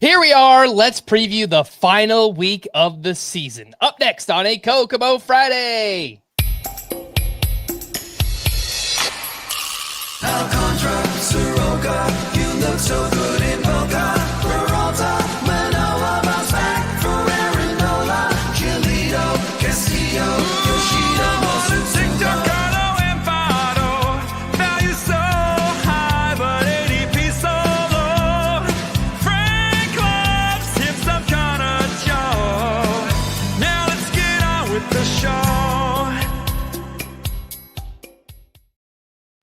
Here we are. Let's preview the final week of the season. Up next on a Kokomo Friday. Alcantara, Soroka, you look so good in Boca. Peralta, Manoa, bounce back for Aarondola. Giolito, Castillo, Yoshida, Mosusuka. Carlo and Fado, value so high, but ADP so low. Frank loves him some kind of Joe. Now let's get on with the show.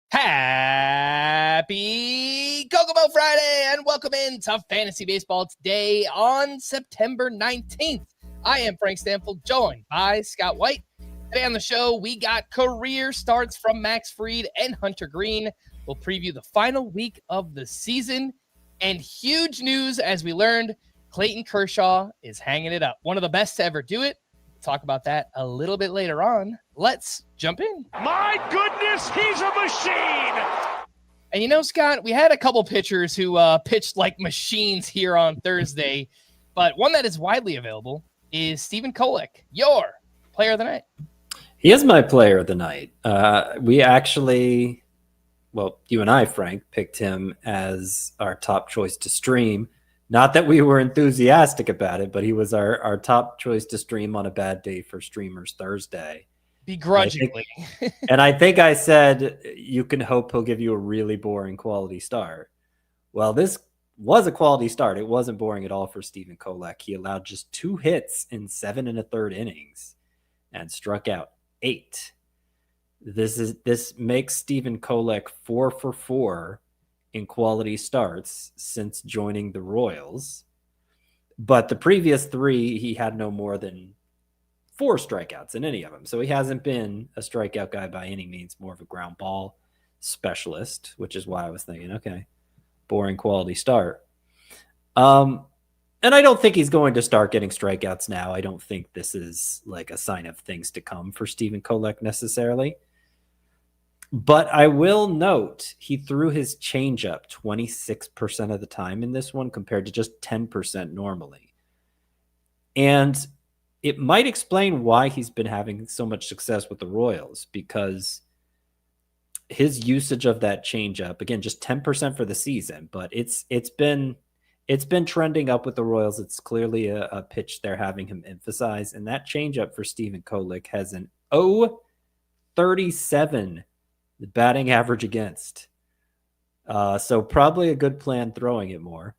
Happy Kokomo Friday and welcome into Fantasy Baseball today on September 19th. I am Frank Stampfl, joined by Scott White. Today on the show, we got career starts from Max Fried and Hunter Greene. We'll preview the final week of the season. And huge news, as we learned, Clayton Kershaw is hanging it up. One of the best to ever do it. We'll talk about that a little bit later on. Let's jump in. My goodness, he's a machine. And you know, Scott, we had a couple pitchers who pitched like machines here on Thursday, but one that is widely available is Stephen Kolek, your player of the night. He is my player of the night. We actually, well, you and I, Frank, picked him as our top choice to stream. Not that we were enthusiastic about it, but he was our top choice to stream on a bad day for streamers Thursday. Begrudgingly. And I think I said, you can hope he'll give you a really boring quality start. Well, this was a quality start. It wasn't boring at all for Stephen Kolek. He allowed just 2 hits in 7 1/3 innings and struck out 8. This makes Stephen Kolek 4 for 4 in quality starts since joining the Royals. But the previous 3, he had no more than 4 strikeouts in any of them. So he hasn't been a strikeout guy by any means, more of a ground ball specialist, which is why I was thinking, okay, boring quality start. And I don't think he's going to start getting strikeouts now. I don't think this is like a sign of things to come for Stephen Kolek necessarily. But I will note he threw his changeup 26% of the time in this one compared to just 10% normally. And it might explain why he's been having so much success with the Royals, because his usage of that changeup, again, just 10% for the season, but it's been trending up with the Royals. It's clearly a pitch they're having him emphasize. And that changeup for Stephen Kolek has an 0.37 batting average against. So probably a good plan throwing it more.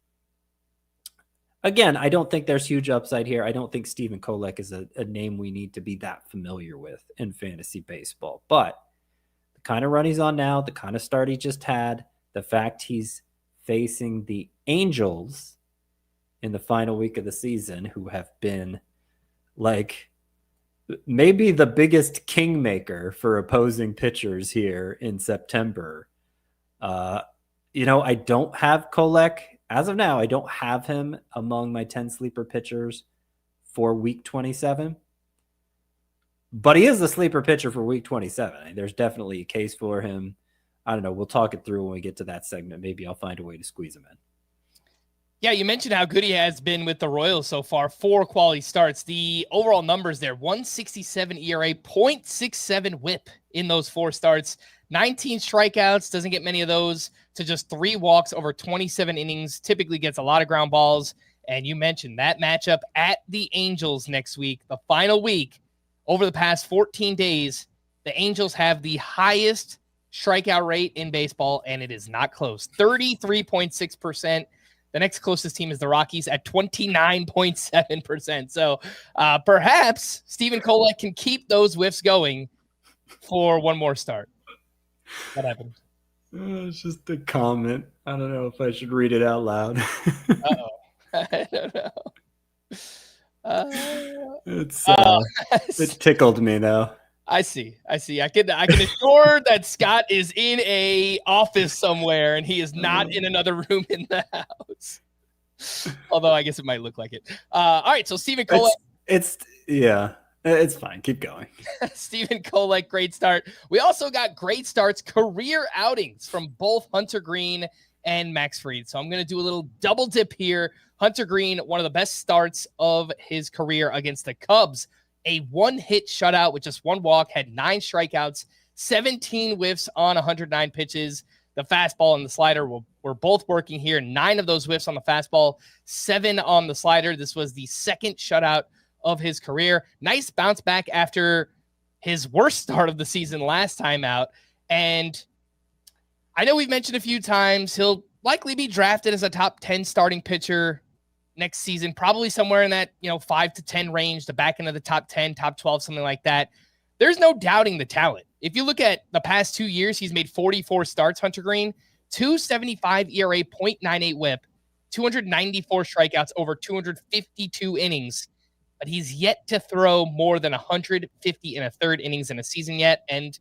Again, I don't think there's huge upside here. I don't think Stephen Kolek is a name we need to be that familiar with in fantasy baseball. But the kind of run he's on now, the kind of start he just had, the fact he's facing the Angels in the final week of the season, who have been like maybe the biggest kingmaker for opposing pitchers here in September. I don't have Kolek. As of now, I don't have him among my 10 sleeper pitchers for week 27. But he is the sleeper pitcher for week 27. There's definitely a case for him. I don't know. We'll talk it through when we get to that segment. Maybe I'll find a way to squeeze him in. Yeah, you mentioned how good he has been with the Royals so far. 4 quality starts. The overall numbers there, 1.67 ERA, 0.67 whip in those 4 starts. 19 strikeouts, doesn't get many of those, to just 3 walks over 27 innings, typically gets a lot of ground balls. And you mentioned that matchup at the Angels next week, the final week. Over the past 14 days, the Angels have the highest strikeout rate in baseball, and it is not close. 33.6%. The next closest team is the Rockies at 29.7%. So perhaps Stephen Kolek can keep those whiffs going for one more start. What happened? It's just a comment. I don't know if I should read it out loud. Uh-oh. I don't know. It tickled me though. I see. I can assure that Scott is in a office somewhere and he is not in another room in the house. Although I guess it might look like it. All right. So Stephen Kolek. It's fine. Keep going. Stephen Kolek, great start. We also got great starts, career outings from both Hunter Greene and Max Fried. So I'm going to do a little double dip here. Hunter Greene, one of the best starts of his career against the Cubs. A one-hit shutout with just one walk, had 9 strikeouts, 17 whiffs on 109 pitches. The fastball and the slider were both working here. 9 of those whiffs on the fastball, 7 on the slider. This was the second shutout of his career. Nice bounce back after his worst start of the season last time out. And I know we've mentioned a few times he'll likely be drafted as a top 10 starting pitcher next season, probably somewhere in that 5 to 10 range, the back end of the top 10, top 12, something like that. There's no doubting the talent. If you look at the past 2 years, he's made 44 starts, Hunter Greene, 2.75 ERA, 0.98 whip, 294 strikeouts over 252 innings, but he's yet to throw more than 150 and a third innings in a season yet. And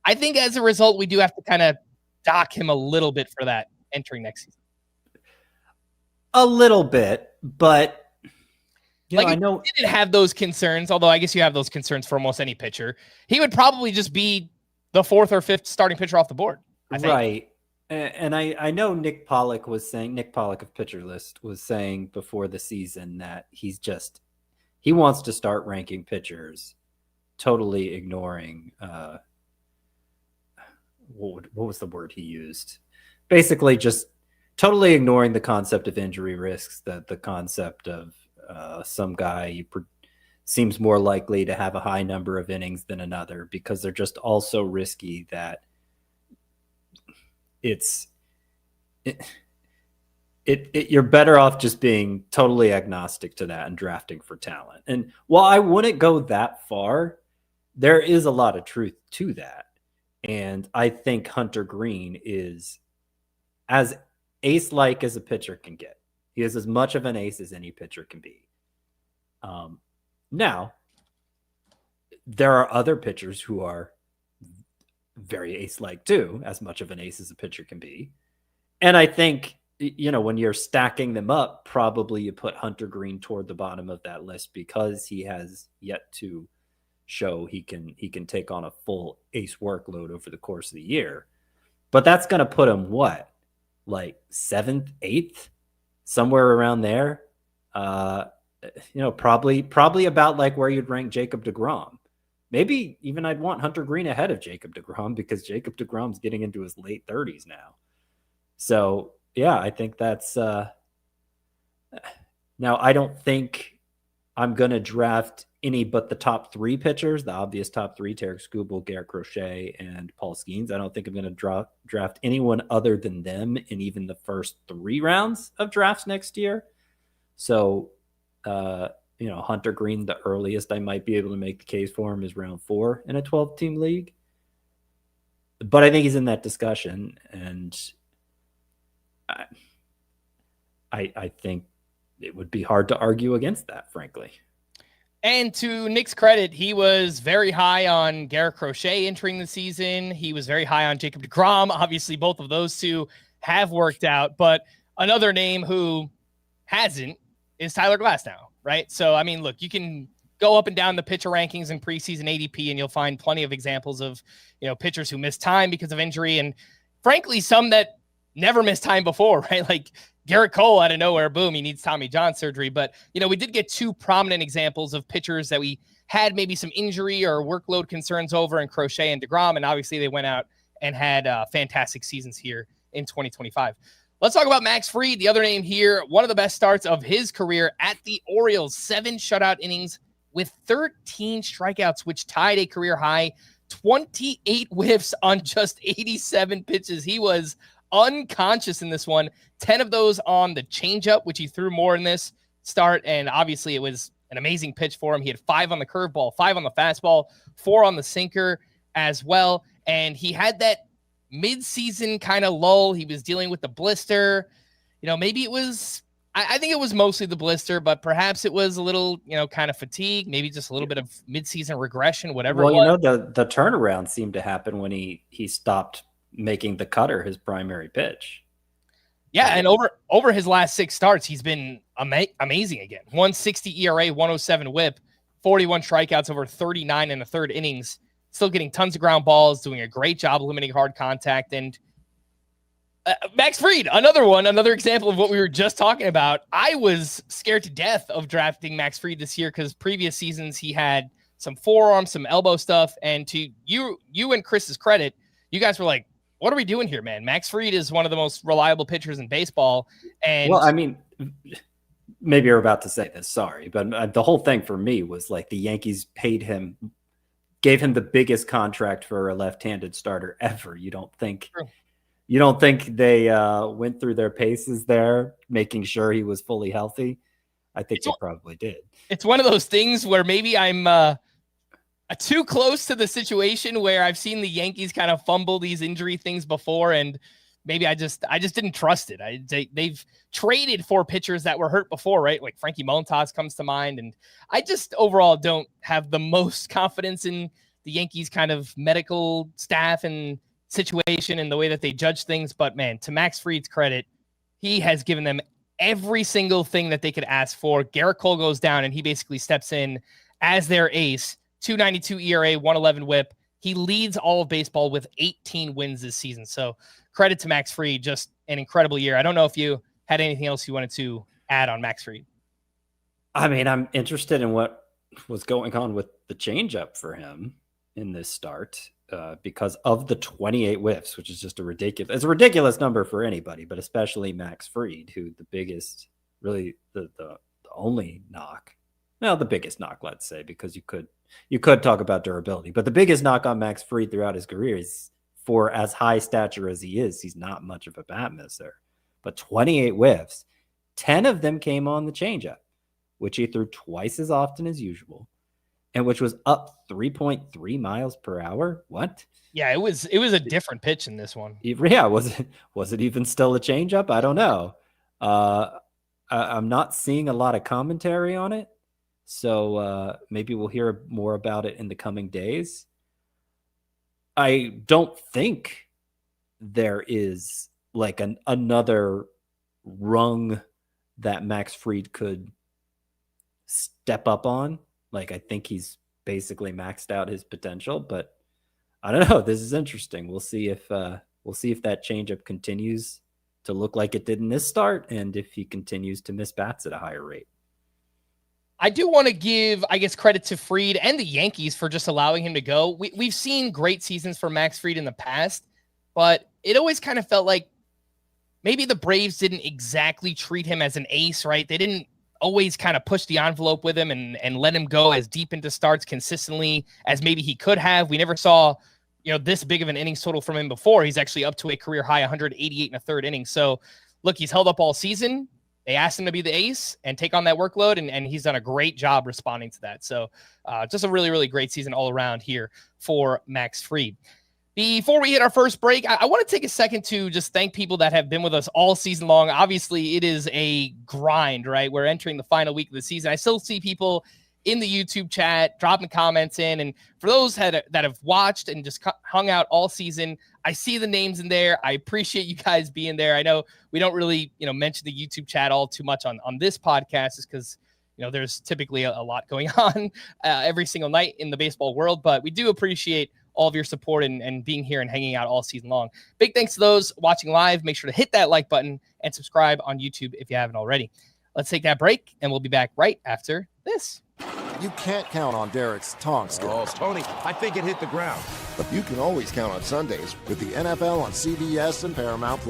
I think as a result, we do have to kind of dock him a little bit for that entering next season. A little bit, but I know he didn't have those concerns, although I guess you have those concerns for almost any pitcher. He would probably just be the 4th or 5th starting pitcher off the board, I think. Right. And I know Nick Pollock of Pitcher List was saying before the season that he wants to start ranking pitchers, totally ignoring what was the word he used? Basically just totally ignoring the concept of injury risks, the concept of some guy seems more likely to have a high number of innings than another because they're just all so risky that you're better off just being totally agnostic to that and drafting for talent. And while I wouldn't go that far, there is a lot of truth to that. And I think Hunter Greene is as ace-like as a pitcher can get. He is as much of an ace as any pitcher can be. Now, there are other pitchers who are very ace-like too, as much of an ace as a pitcher can be. And I think, when you're stacking them up, probably you put Hunter Greene toward the bottom of that list because he has yet to show he can take on a full ace workload over the course of the year. But that's going to put him what? Like 7th, 8th, somewhere around there. Probably about like where you'd rank Jacob deGrom. Maybe even I'd want Hunter Greene ahead of Jacob deGrom because Jacob deGrom's getting into his late 30s now. So yeah, I think that's now I don't think I'm going to draft any but the top 3 pitchers, the obvious top 3, Tarek Skubal, Garrett Crochet, and Paul Skeens. I don't think I'm going to draft anyone other than them in even the first 3 rounds of drafts next year. So, Hunter Greene, the earliest I might be able to make the case for him is round 4 in a 12-team league. But I think he's in that discussion, and I think it would be hard to argue against that, frankly. And to Nick's credit, he was very high on Garrett Crochet entering the season. He was very high on Jacob deGrom. Obviously, both of those two have worked out. But another name who hasn't is Tyler Glasnow, right? So, I mean, look, you can go up and down the pitcher rankings and preseason ADP, and you'll find plenty of examples of, pitchers who missed time because of injury. And frankly, some that never missed time before, right? Like Garrett Cole out of nowhere, boom, he needs Tommy John surgery. But, we did get 2 prominent examples of pitchers that we had maybe some injury or workload concerns over in Crochet and deGrom. And obviously they went out and had fantastic seasons here in 2025. Let's talk about Max Fried, the other name here. One of the best starts of his career at the Orioles, 7 shutout innings with 13 strikeouts, which tied a career high, 28 whiffs on just 87 pitches. He was unconscious in this one, 10 of those on the changeup, which he threw more in this start. And obviously it was an amazing pitch for him. He had 5 on the curveball, 5 on the fastball, 4 on the sinker as well. And he had that mid-season kind of lull. He was dealing with the blister. Maybe it was, I think it was mostly the blister, but perhaps it was a little, kind of fatigue, maybe just a little bit of mid-season regression, whatever. Well, the turnaround seemed to happen when he stopped making the cutter his primary pitch. Yeah, and over his last 6 starts, he's been amazing again. 160 ERA, 107 whip, 41 strikeouts over 39 and a third innings. Still getting tons of ground balls, doing a great job limiting hard contact. And Max Fried, another example of what we were just talking about. I was scared to death of drafting Max Fried this year because previous seasons he had some forearm, some elbow stuff. And to you and Chris's credit, you guys were like, what are we doing here, man? Max Fried is one of the most reliable pitchers in baseball. And well, I mean, maybe you're about to say this, sorry, but the whole thing for me was like the Yankees gave him the biggest contract for a left-handed starter ever. You don't think they went through their paces there, making sure he was fully healthy? I think they probably did. It's one of those things where maybe I'm too close to the situation where I've seen the Yankees kind of fumble these injury things before, and maybe I just didn't trust it. They've traded for pitchers that were hurt before, right? Like Frankie Montas comes to mind, and I just overall don't have the most confidence in the Yankees kind of medical staff and situation and the way that they judge things. But man, to Max Fried's credit, he has given them every single thing that they could ask for. Garrett Cole goes down, and he basically steps in as their ace. 2.92 ERA, 1.11 WHIP. He leads all of baseball with 18 wins this season. So credit to Max Fried, just an incredible year. I don't know if you had anything else you wanted to add on Max Fried. I mean, I'm interested in what was going on with the changeup for him in this start because of the 28 whiffs, which is just it's a ridiculous number for anybody, but especially Max Fried, who the biggest, really the only knock, well, the biggest knock, let's say, because you could talk about durability, but the biggest knock on Max Fried throughout his career is, for as high stature as he is, he's not much of a bat misser. But 28 whiffs, 10 of them came on the changeup, which he threw twice as often as usual, and which was up 3.3 miles per hour. What? Yeah, it was a different pitch in this one. Yeah, was it even still a changeup? I don't know. I'm not seeing a lot of commentary on it, so maybe we'll hear more about it in the coming days. I don't think there is like another rung that Max Fried could step up on. Like, I think he's basically maxed out his potential, but I don't know. This is interesting. We'll see if that changeup continues to look like it did in this start, and if he continues to miss bats at a higher rate. I do want to give, I guess, credit to Fried and the Yankees for just allowing him to go. We've seen great seasons for Max Fried in the past, but it always kind of felt like maybe the Braves didn't exactly treat him as an ace, right? They didn't always kind of push the envelope with him and let him go as deep into starts consistently as maybe he could have. We never saw, this big of an innings total from him before. He's actually up to a career high 188 in a third inning. So look, he's held up all season. They asked him to be the ace and take on that workload, and he's done a great job responding to that. So just a really, really great season all around here for Max Fried. Before we hit our first break, I want to take a second to just thank people that have been with us all season long. Obviously, it is a grind, right? We're entering the final week of the season. I still see people in the YouTube chat dropping comments in. And for those that have watched and just hung out all season, I see the names in there. I appreciate you guys being there. I know we don't really, mention the YouTube chat all too much on this podcast, just because, there's typically a lot going on every single night in the baseball world. But we do appreciate all of your support and being here and hanging out all season long. Big thanks to those watching live. Make sure to hit that like button and subscribe on YouTube if you haven't already. Let's take that break, and we'll be back right after this. You can't count on Derek's tong skills. Oh, Tony, I think it hit the ground. But you can always count on Sundays with the NFL on CBS and Paramount+.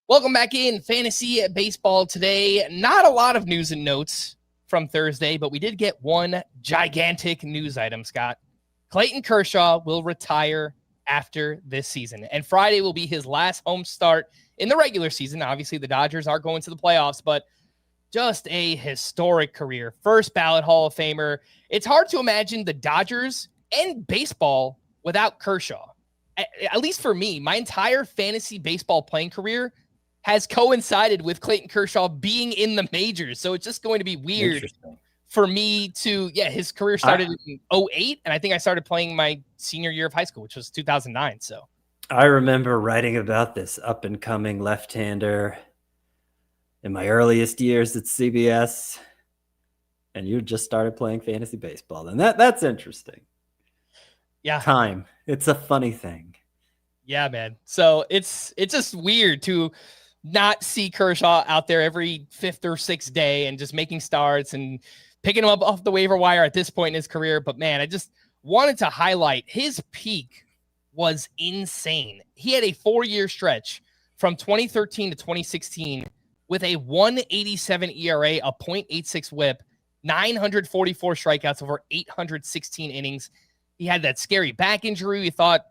Welcome back in Fantasy Baseball today. Not a lot of news and notes from Thursday, but we did get one gigantic news item, Scott. Clayton Kershaw will retire after this season, and Friday will be his last home start in the regular season. Obviously, the Dodgers are going to the playoffs, but just a historic career. First ballot Hall of Famer. It's hard to imagine the Dodgers and baseball without Kershaw. At least for me, my entire fantasy baseball playing career has coincided with Clayton Kershaw being in the majors. So it's just going to be weird for me to, his career started in 2008, and I think I started playing my senior year of high school, which was 2009. So I remember writing about this up-and-coming left-hander in my earliest years at CBS, and you just started playing fantasy baseball. And that's interesting. Yeah. Time. It's a funny thing. Yeah, man. So it's just weird to not see Kershaw out there every fifth or sixth day and just making starts and picking him up off the waiver wire at this point in his career. But man, I just wanted to highlight his peak was insane. He had a 4-year stretch from 2013 to 2016 with a 187 ERA, a .86 whip, 944 strikeouts over 816 innings. He had that scary back injury. We thought,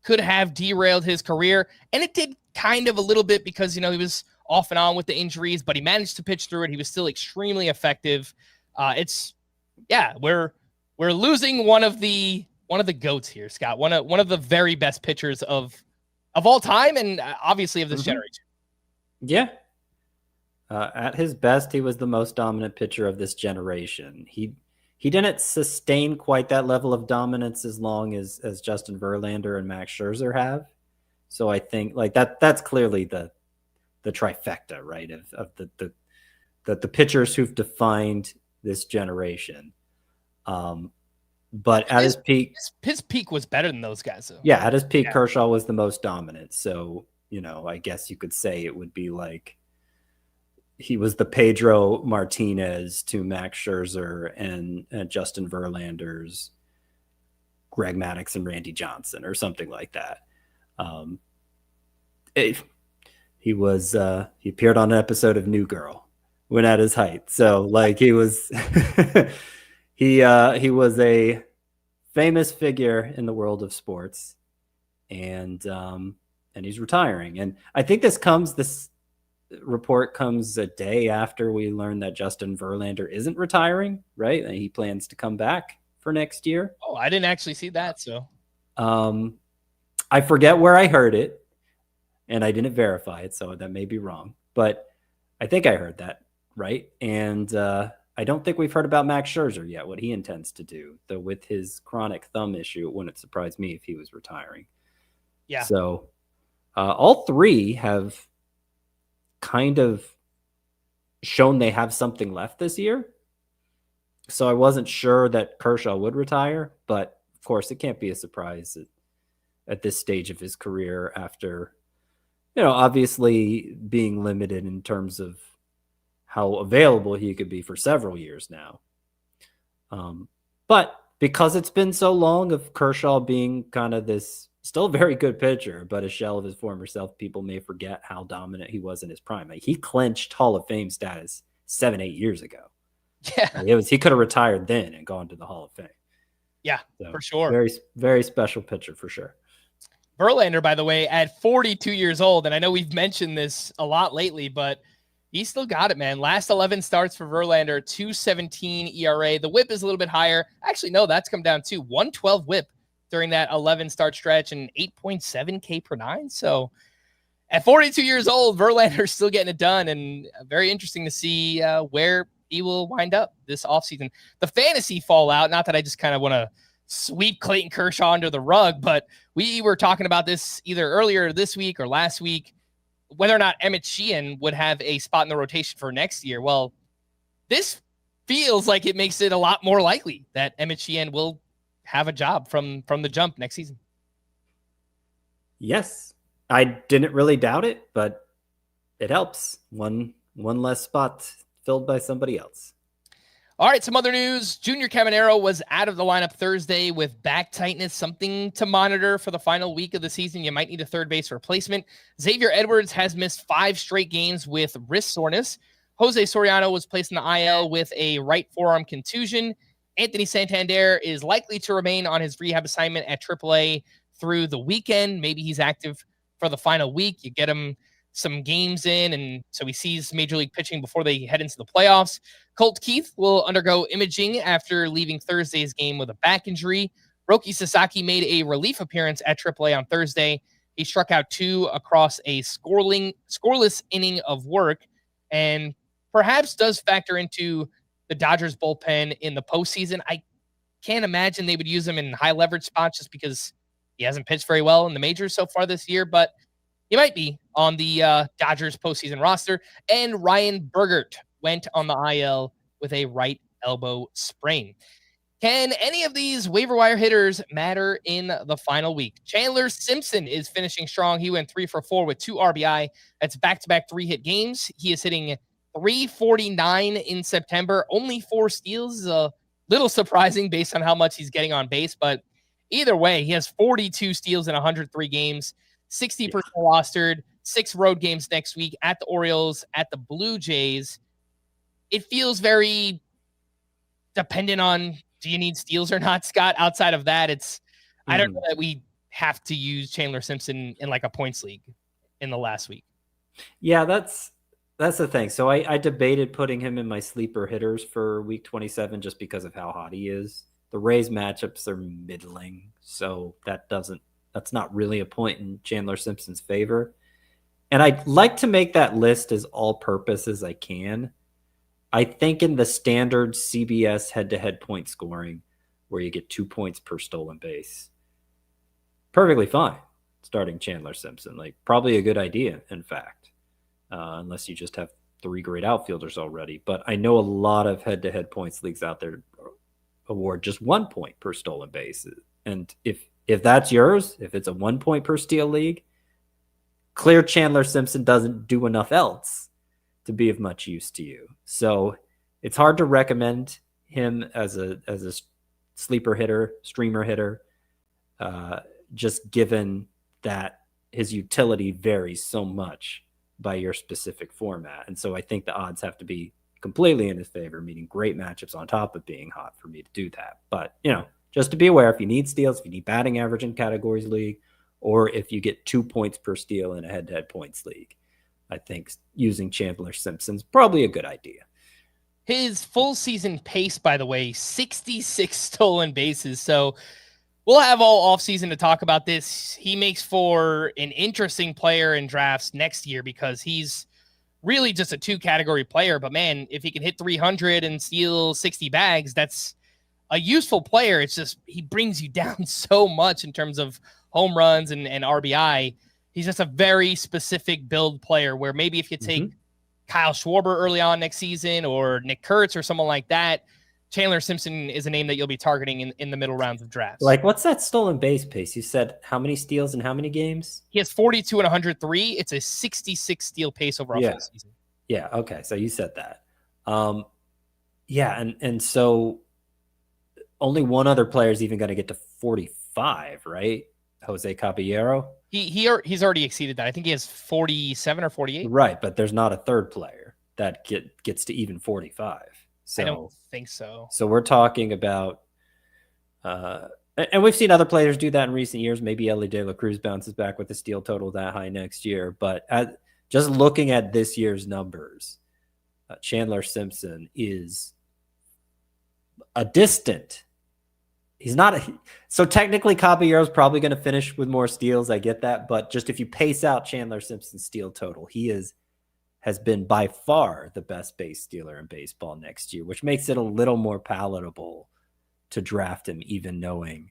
could have derailed his career. And it did kind of a little bit because, he was off and on with the injuries, but he managed to pitch through it. He was still extremely effective. We're losing one of the GOATs here, Scott. One of the very best pitchers of all time and obviously of this generation. Yeah. At his best, he was the most dominant pitcher of this generation. He didn't sustain quite that level of dominance as long as Justin Verlander and Max Scherzer have. So I think that's clearly the trifecta, right? Of the pitchers who've defined this generation. But at his peak, his peak was better than those guys. Though. Yeah, at his peak, Kershaw was the most dominant. So, I guess you could say it would be like he was the Pedro Martinez to Max Scherzer and Justin Verlander's Greg Maddux and Randy Johnson or something like that. He appeared on an episode of New Girl when at his height. So he was, he was a famous figure in the world of sports and he's retiring. And I think this report comes a day after we learned that Justin Verlander isn't retiring, right? And he plans to come back for next year. Oh, I didn't actually see that. So, I forget where I heard it and I didn't verify it. So that may be wrong, but I think I heard that. Right. And, I don't think we've heard about Max Scherzer yet, what he intends to do, though with his chronic thumb issue, it wouldn't surprise me if he was retiring. Yeah. So, all three have kind of shown they have something left this year. So I wasn't sure that Kershaw would retire, but of course it can't be a surprise at this stage of his career after, obviously being limited in terms of how available he could be for several years now. But because it's been so long of Kershaw being kind of this still very good pitcher, but a shell of his former self, people may forget how dominant he was in his prime. He clinched Hall of Fame status 7-8 years ago. Yeah. He could have retired then and gone to the Hall of Fame. Yeah, So, for sure. Very, very special pitcher for sure. Verlander, by the way, at 42 years old, and I know we've mentioned this a lot lately, but he still got it, man. Last 11 starts for Verlander, 2.17 ERA. The whip is a little bit higher. Actually, no, that's come down to 112 whip during that 11 start stretch and 8.7 K per nine. So at 42 years old, Verlander's still getting it done, and very interesting to see where he will wind up this offseason. The fantasy fallout, not that I just kind of want to sweep Clayton Kershaw under the rug, but we were talking about this either earlier this week or last week, whether or not Emmett Sheehan would have a spot in the rotation for next year. Well, this feels like it makes it a lot more likely that Emmett Sheehan will have a job from the jump next season. Yes. I didn't really doubt it, but it helps. One less spot filled by somebody else. All right, some other news. Junior Caminero was out of the lineup Thursday with back tightness, something to monitor for the final week of the season. You might need a third base replacement. Xavier Edwards has missed 5 straight games with wrist soreness. Jose Soriano was placed in the IL with a right forearm contusion. Anthony Santander is likely to remain on his rehab assignment at AAA through the weekend. Maybe he's active for the final week. You get him some games in, and so he sees Major League pitching before they head into the playoffs. Colt Keith will undergo imaging after leaving Thursday's game with a back injury. Roki Sasaki made a relief appearance at AAA on Thursday. He struck out 2 across a scoreless inning of work, and perhaps does factor into the Dodgers bullpen in the postseason. I can't imagine they would use him in high leverage spots just because he hasn't pitched very well in the majors so far this year, but he might be on the Dodgers postseason roster. And Ryan Bergert went on the IL with a right elbow sprain. Can any of these waiver wire hitters matter in the final week? Chandler Simpson is finishing strong. He went 3 for 4 with 2 RBI. That's back-to-back 3-hit games. He is hitting 349 in September. Only 4 steals is a little surprising based on how much he's getting on base, but either way, he has 42 steals in 103 games, 60% rostered, 6 road games next week at the Orioles, at the Blue Jays. It feels very dependent on, do you need steals or not, Scott? Outside of that, I don't know that we have to use Chandler Simpson in like a points league in the last week. Yeah, that's the thing. So I debated putting him in my sleeper hitters for week 27 just because of how hot he is. The Rays matchups are middling, so that's not really a point in Chandler Simpson's favor. And I'd like to make that list as all-purpose as I can. I think in the standard CBS head-to-head point scoring, where you get 2 points per stolen base, perfectly fine starting Chandler Simpson. Like, probably a good idea, in fact, unless you just have 3 great outfielders already. But I know a lot of head-to-head points leagues out there award just 1 point per stolen base. And if that's yours, if it's a 1 point per steal league, clear Chandler Simpson doesn't do enough else to be of much use to you. So it's hard to recommend him as a sleeper hitter, streamer hitter, just given that his utility varies so much by your specific format. And so I think the odds have to be completely in his favor, meaning great matchups on top of being hot for me to do that. But, just to be aware, if you need steals, if you need batting average in categories league, or if you get 2 points per steal in a head-to-head points league, I think using Chandler Simpson's probably a good idea. His full season pace, by the way, 66 stolen bases. So we'll have all offseason to talk about this. He makes for an interesting player in drafts next year because he's really just a 2-category player. But, man, if he can hit 300 and steal 60 bags, that's a useful player. It's just he brings you down so much in terms of home runs and RBI. He's just a very specific build player where maybe if you take Kyle Schwarber early on next season or Nick Kurtz or someone like that, Chandler Simpson is a name that you'll be targeting in the middle rounds of drafts. Like, what's that stolen base pace? You said how many steals in how many games? He has 42 and 103. It's a 66 steal pace over a full season. Yeah, okay. So you said that. And so only one other player is even going to get to 45, right? Jose Caballero. He's already exceeded that. I think he has 47 or 48. Right, but there's not a third player that gets to even 45. So I don't think so. So we're talking about, and we've seen other players do that in recent years. Maybe Ellie De La Cruz bounces back with a steal total that high next year. But just looking at this year's numbers, Chandler Simpson is a distant. He's not so technically Caballero's probably going to finish with more steals. I get that. But just if you pace out Chandler Simpson's steal total, he has been by far the best base stealer in baseball next year, which makes it a little more palatable to draft him, even knowing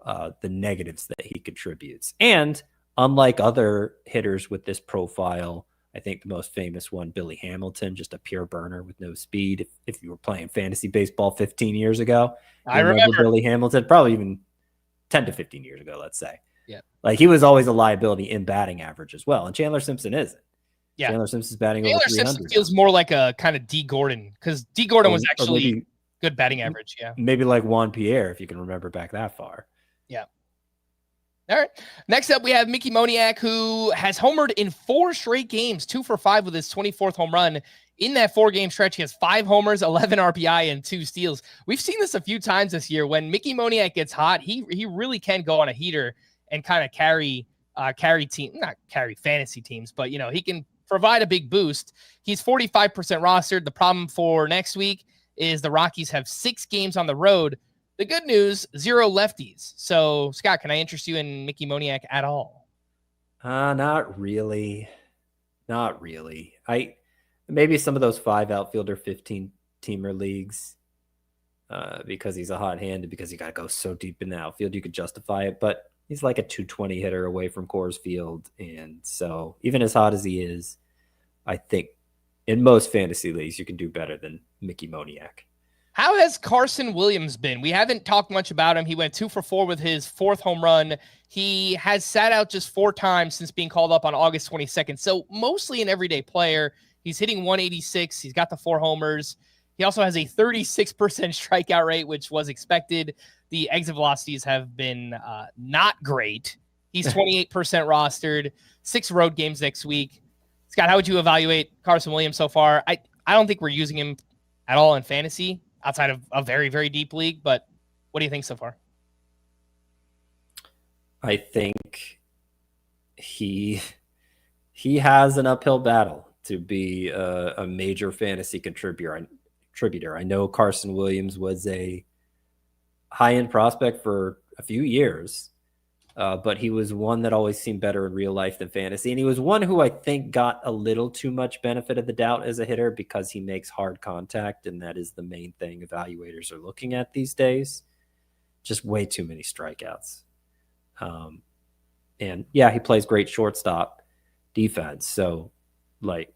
the negatives that he contributes. And unlike other hitters with this profile, I think the most famous one, Billy Hamilton, just a pure burner with no speed. If you were playing fantasy baseball 15 years ago, I remember Billy Hamilton, probably even 10 to 15 years ago, let's say. Yeah. Like, he was always a liability in batting average as well. And Chandler Simpson isn't. Yeah. Chandler Simpson's batting Chandler over 300. Simpson feels more like a kind of D. Gordon, because D. Gordon was actually good batting average. Yeah. Maybe like Juan Pierre, if you can remember back that far. Yeah. All right. Next up, we have Mickey Moniak, who has homered in 4 straight games, 2 for 5 with his 24th home run. In that 4-game stretch, he has 5 homers, 11 RBI, and 2 steals. We've seen this a few times this year. When Mickey Moniak gets hot, he really can go on a heater and kind of carry fantasy teams, but he can provide a big boost. He's 45% rostered. The problem for next week is the Rockies have 6 games on the road. The good news, 0 lefties. So, Scott, can I interest you in Mickey Moniak at all? Not really. Not really. Maybe some of those 5 outfielder 15-teamer leagues, because he's a hot hand and because you got to go so deep in the outfield, you could justify it. But he's like a 220 hitter away from Coors Field. And so even as hot as he is, I think in most fantasy leagues, you can do better than Mickey Moniak. How has Carson Williams been? We haven't talked much about him. He went 2 for 4 with his 4th home run. He has sat out just 4 times since being called up on August 22nd. So mostly an everyday player. He's hitting 186. He's got the 4 homers. He also has a 36% strikeout rate, which was expected. The exit velocities have been not great. He's 28% rostered, 6 road games next week. Scott, how would you evaluate Carson Williams so far? I don't think we're using him at all in fantasy outside of a very, very deep league, but what do you think so far? I think he has an uphill battle to be a major fantasy contributor. I know Carson Williams was a high-end prospect for a few years, but he was one that always seemed better in real life than fantasy. And he was one who I think got a little too much benefit of the doubt as a hitter because he makes hard contact, and that is the main thing evaluators are looking at these days. Just way too many strikeouts. And yeah, he plays great shortstop defense. So, like,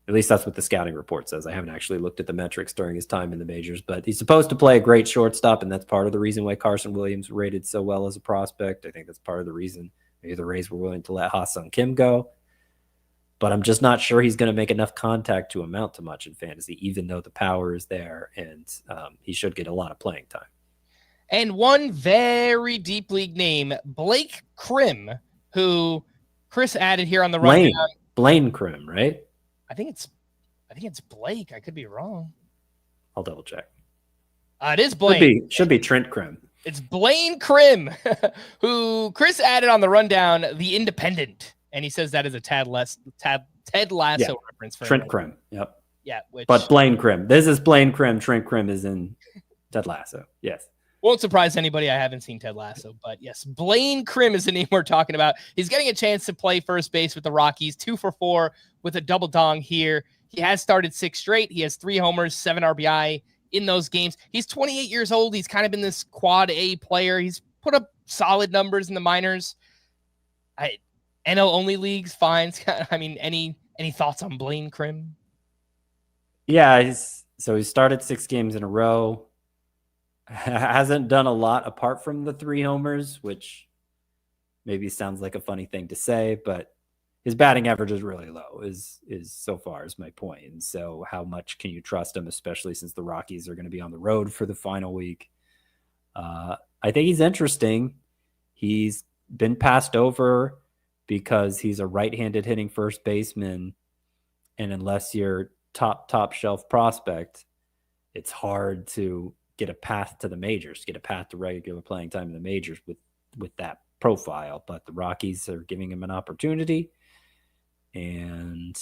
at least that's what the scouting report says. I haven't actually looked at the metrics during his time in the majors, but he's supposed to play a great shortstop, and that's part of the reason why Carson Williams rated so well as a prospect. I think that's part of the reason maybe the Rays were willing to let Ha-Seong Kim go. But I'm just not sure he's going to make enough contact to amount to much in fantasy, even though the power is there, and he should get a lot of playing time. And one very deep league name, Blake Krim, who Chris added here on the rundown. Blaine Krim, right? I think it's Blake. I could be wrong. I'll double check. It is Blaine. Should be Trent Krim. It's Blaine Krim, who Chris added on the rundown, The Independent, and he says that is a Ted Lasso reference for Trent him. Krim. Yep. Yeah, but Blaine Krim. This is Blaine Krim. Trent Krim is in Ted Lasso. Yes. Won't surprise anybody. I haven't seen Ted Lasso, but yes, Blaine Krim is the name we're talking about. He's getting a chance to play first base with the Rockies, 2 for 4 with a double dong here. He has started 6 straight. He has 3 homers, 7 RBI in those games. He's 28 years old. He's kind of been this quad A player. He's put up solid numbers in the minors. NL only leagues, fine. I mean, any thoughts on Blaine Krim? Yeah, so he started 6 games in a row. Hasn't done a lot apart from the 3 homers, which maybe sounds like a funny thing to say, but his batting average is really low, is so far is my point. And so how much can you trust him, especially since the Rockies are going to be on the road for the final week? I think he's interesting. He's been passed over because he's a right-handed hitting first baseman. And unless you're top shelf prospect, it's hard to get a path to the majors, get a path to regular playing time in the majors with that profile. But the Rockies are giving him an opportunity, and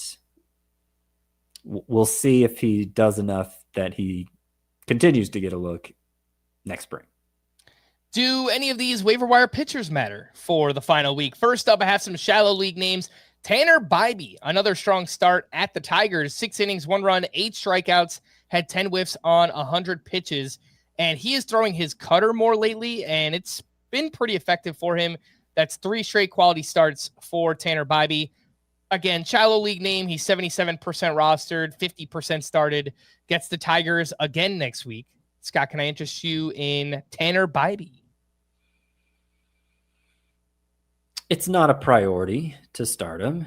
we'll see if he does enough that he continues to get a look next spring. Do any of these waiver wire pitchers matter for the final week? First up, I have some shallow league names. Tanner Bybee, another strong start at the Tigers. 6 innings, 1 run, 8 strikeouts, had 10 whiffs on 100 pitches. And he is throwing his cutter more lately, and it's been pretty effective for him. That's 3 straight quality starts for Tanner Bybee. Again, shallow league name. He's 77% rostered, 50% started. Gets the Tigers again next week. Scott, can I interest you in Tanner Bybee? It's not a priority to start him.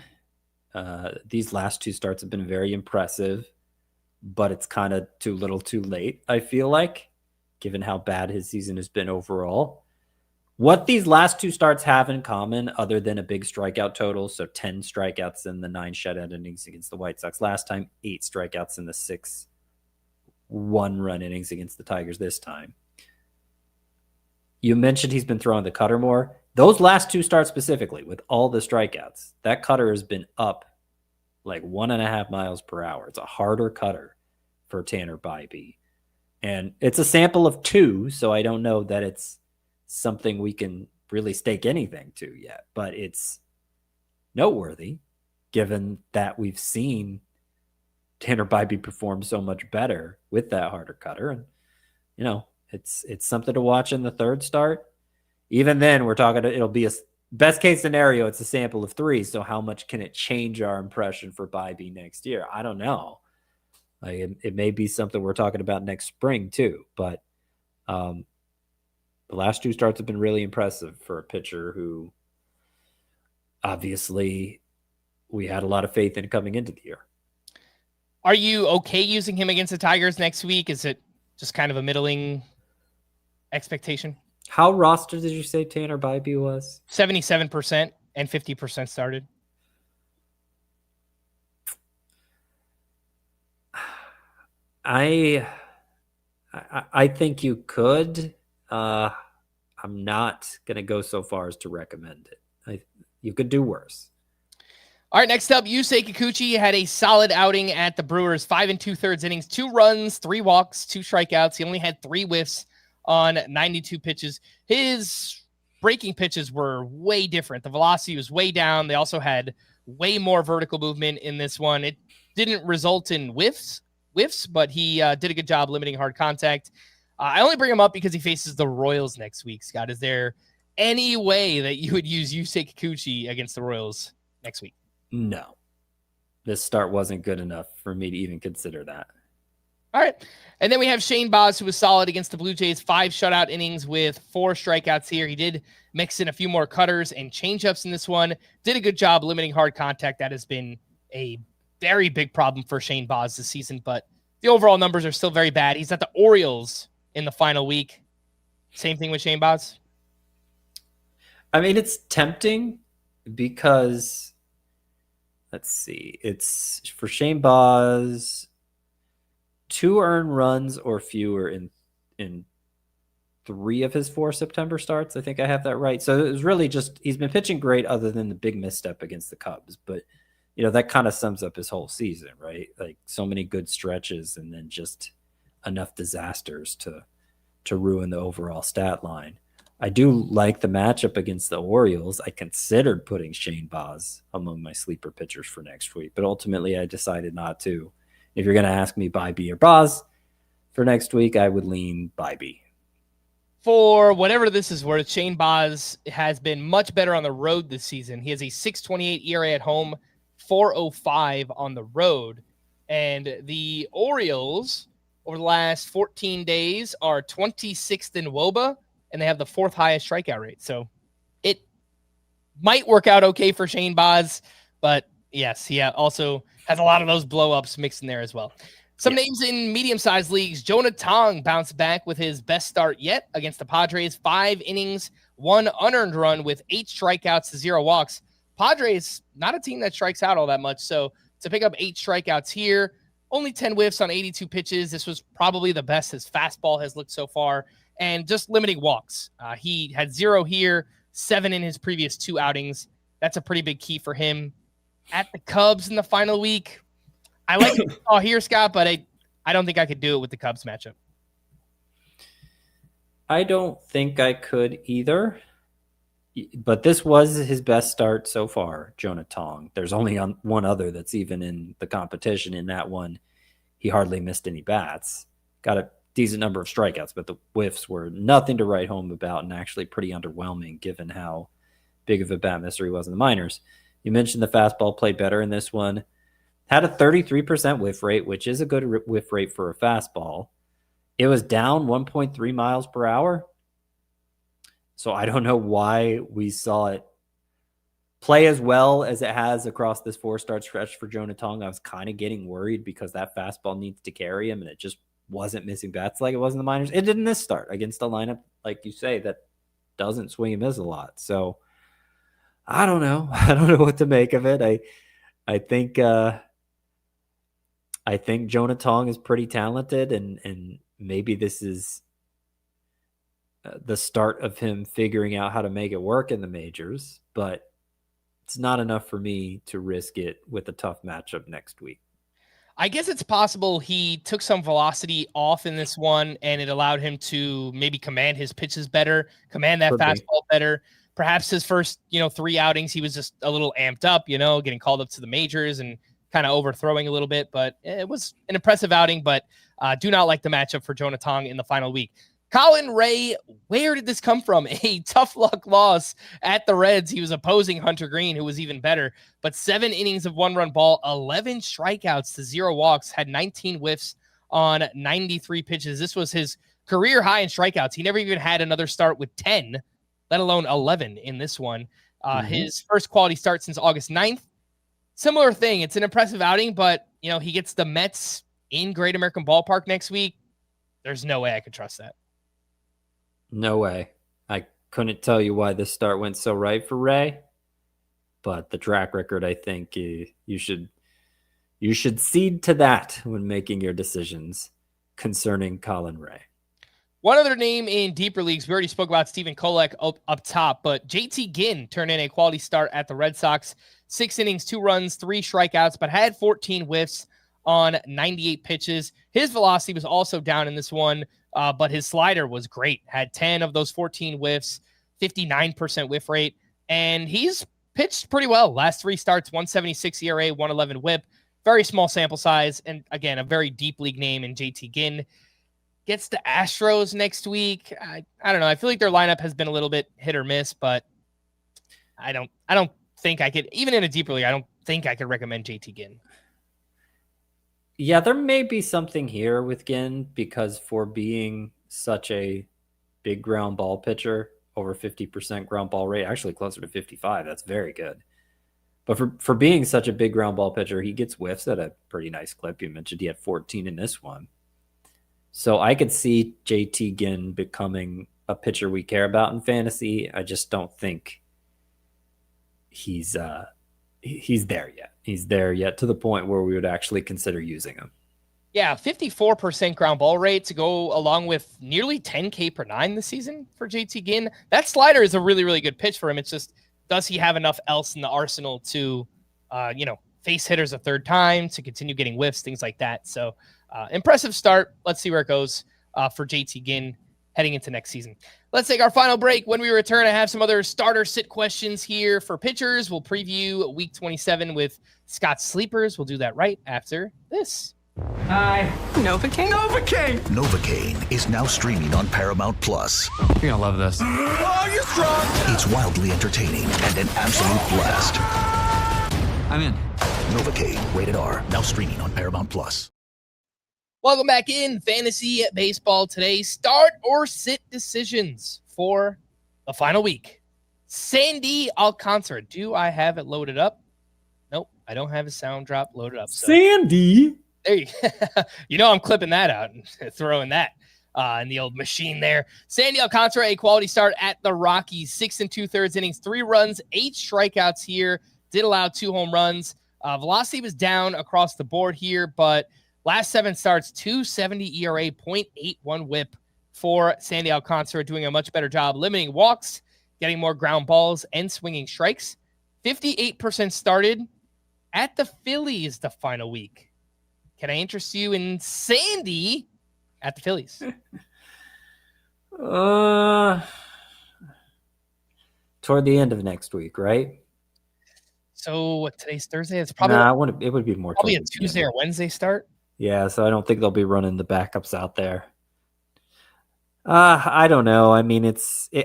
These last 2 starts have been very impressive, but it's kind of too little too late, I feel like, given how bad his season has been overall. What these last 2 starts have in common, other than a big strikeout total, so 10 strikeouts in the 9 shutout innings against the White Sox last time, 8 strikeouts in the 6 1-run innings against the Tigers this time. You mentioned he's been throwing the cutter more. Those last 2 starts specifically, with all the strikeouts, that cutter has been up like 1.5 miles per hour. It's a harder cutter for Tanner Bybee. And it's a sample of 2, so I don't know that it's something we can really stake anything to yet. But it's noteworthy, given that we've seen Tanner Bybee perform so much better with that harder cutter. And, you know, it's something to watch in the 3rd start. Even then, we're talking, it'll be a best case scenario. It's a sample of 3. So how much can it change our impression for Bybee next year? I don't know. It may be something we're talking about next spring too, but the last 2 starts have been really impressive for a pitcher who obviously we had a lot of faith in coming into the year. Are you okay using him against the Tigers next week? Is it just kind of a middling expectation? How rostered did you say Tanner Bybee was? 77% and 50% started. I think you could. I'm not going to go so far as to recommend it. You could do worse. All right, next up, Yusei Kikuchi had a solid outing at the Brewers, 5 2/3 innings, 2 runs, 3 walks, 2 strikeouts. He only had 3 whiffs on 92 pitches. His breaking pitches were way different. The velocity was way down. They also had way more vertical movement in this one. It didn't result in whiffs, but he did a good job limiting hard contact. I only bring him up because he faces the Royals next week, Scott. Is there any way that you would use Yusei Kikuchi against the Royals next week? No. This start wasn't good enough for me to even consider that. All right. And then we have Shane Baz, who was solid against the Blue Jays, 5 shutout innings with 4 strikeouts here. He did mix in a few more cutters and changeups in this one. Did a good job limiting hard contact. That has been a very big problem for Shane Baz this season, but the overall numbers are still very bad. He's at the Orioles in the final week. Same thing with Shane Baz. I mean, it's tempting because, let's see, it's for Shane Baz, 2 earned runs or fewer in 3 of his 4 September starts. I think I have that right. So it was really just, he's been pitching great other than the big misstep against the Cubs. But, that kind of sums up his whole season, right? Like so many good stretches and then just enough disasters to ruin the overall stat line. I do like the matchup against the Orioles. I considered putting Shane Baz among my sleeper pitchers for next week, but ultimately I decided not to. If you're going to ask me Bybee or Baz for next week, I would lean Bybee. For whatever this is worth, Shane Baz has been much better on the road this season. He has a 6.28 ERA at home, 4.05 on the road. And the Orioles, over the last 14 days, are 26th in WOBA, and they have the 4th highest strikeout rate. So it might work out okay for Shane Baz, but yes, he also has a lot of those blow-ups mixed in there as well. Some names in medium-sized leagues. Jonah Tong bounced back with his best start yet against the Padres. 5 innings, 1 unearned run with 8 strikeouts to 0 walks. Padres, not a team that strikes out all that much, so to pick up 8 strikeouts here, only 10 whiffs on 82 pitches. This was probably the best his fastball has looked so far, and just limiting walks. He had 0 here, 7 in his previous 2 outings. That's a pretty big key for him. At the Cubs in the final week, I like what you saw here, Scott, but I don't think I could do it with the Cubs matchup. I don't think I could either, but this was his best start so far, Jonah Tong. There's only one other that's even in the competition. In that one, he hardly missed any bats. Got a decent number of strikeouts, but the whiffs were nothing to write home about and actually pretty underwhelming given how big of a bat misser he was in the minors. You mentioned the fastball played better in this one. Had a 33% whiff rate, which is a good whiff rate for a fastball. It was down 1.3 miles per hour. So I don't know why we saw it play as well as it has across this 4-start stretch for Jonah Tong. I was kind of getting worried because that fastball needs to carry him, and it just wasn't missing bats like it was in the minors. It didn't this start against a lineup, like you say, that doesn't swing and miss a lot. So I don't know. I don't know what to make of it. I think Jonah Tong is pretty talented, and maybe this is the start of him figuring out how to make it work in the majors, but it's not enough for me to risk it with a tough matchup next week. I guess it's possible he took some velocity off in this one, and it allowed him to maybe command his pitches better, command that fastball better. Perhaps his first, 3 outings, he was just a little amped up, getting called up to the majors and kind of overthrowing a little bit, but it was an impressive outing, but do not like the matchup for Jonah Tong in the final week. Colin Ray, where did this come from? A tough luck loss at the Reds. He was opposing Hunter Greene, who was even better, but 7 innings of 1-run ball, 11 strikeouts to 0 walks, had 19 whiffs on 93 pitches. This was his career high in strikeouts. He never even had another start with 10, let alone 11 in this one. His first quality start since August 9th. Similar thing. It's an impressive outing, but he gets the Mets in Great American Ballpark next week. There's no way I could trust that. No way. I couldn't tell you why this start went so right for Ray, but the track record, I think you should cede to that when making your decisions concerning Colin Ray. One other name in deeper leagues, we already spoke about Stephen Kolek up top, but JT Ginn turned in a quality start at the Red Sox. 6 innings, 2 runs, 3 strikeouts, but had 14 whiffs on 98 pitches. His velocity was also down in this one, but his slider was great. Had 10 of those 14 whiffs, 59% whiff rate, and he's pitched pretty well. Last 3 starts, 176 ERA, 111 whip. Very small sample size, and again, a very deep league name in JT Ginn. Gets the Astros next week. I don't know. I feel like their lineup has been a little bit hit or miss, but I don't think I could, even in a deeper league, I don't think I could recommend JT Ginn. Yeah, there may be something here with Ginn because for being such a big ground ball pitcher, over 50% ground ball rate, actually closer to 55. That's very good. But for being such a big ground ball pitcher, he gets whiffs at a pretty nice clip. You mentioned he had 14 in this one. So I could see JT Ginn becoming a pitcher we care about in fantasy. I just don't think he's there yet. He's there yet to the point where we would actually consider using him. Yeah, 54% ground ball rate to go along with nearly 10K per 9 this season for JT Ginn. That slider is a really, really good pitch for him. It's just, does he have enough else in the arsenal to, face hitters a third time, to continue getting whiffs, things like that. So impressive start. Let's see where it goes for JT Ginn heading into next season. Let's take our final break. When we return, I have some other starter sit questions here for pitchers. We'll preview week 27 with Scott's sleepers. We'll do that right after this. Hi. Novocaine? Novocaine! Novocaine is now streaming on Paramount Plus. You're gonna love this. Oh, you're strong! It's wildly entertaining and an absolute blast. I'm in. Novocaine, rated R, now streaming on Paramount Plus. Welcome back in Fantasy Baseball today. Start or sit decisions for the final week. Sandy Alcantara. Do I have it loaded up? Nope, I don't have a sound drop loaded up. So. Sandy. There you I'm clipping that out and throwing that in the old machine there. Sandy Alcantara, a quality start at the Rockies. 6 2/3 innings, 3 runs, 8 strikeouts here. Did allow 2 home runs. Velocity was down across the board here, but last 7 starts, 2.70 ERA, 0.81 whip for Sandy Alcantara, doing a much better job limiting walks, getting more ground balls, and swinging strikes. 58% started at the Phillies the final week. Can I interest you in Sandy at the Phillies? Toward the end of next week, right? So today's Thursday. It's probably it would be more probably a Tuesday or Wednesday start. Yeah, so I don't think they'll be running the backups out there. I don't know. I mean,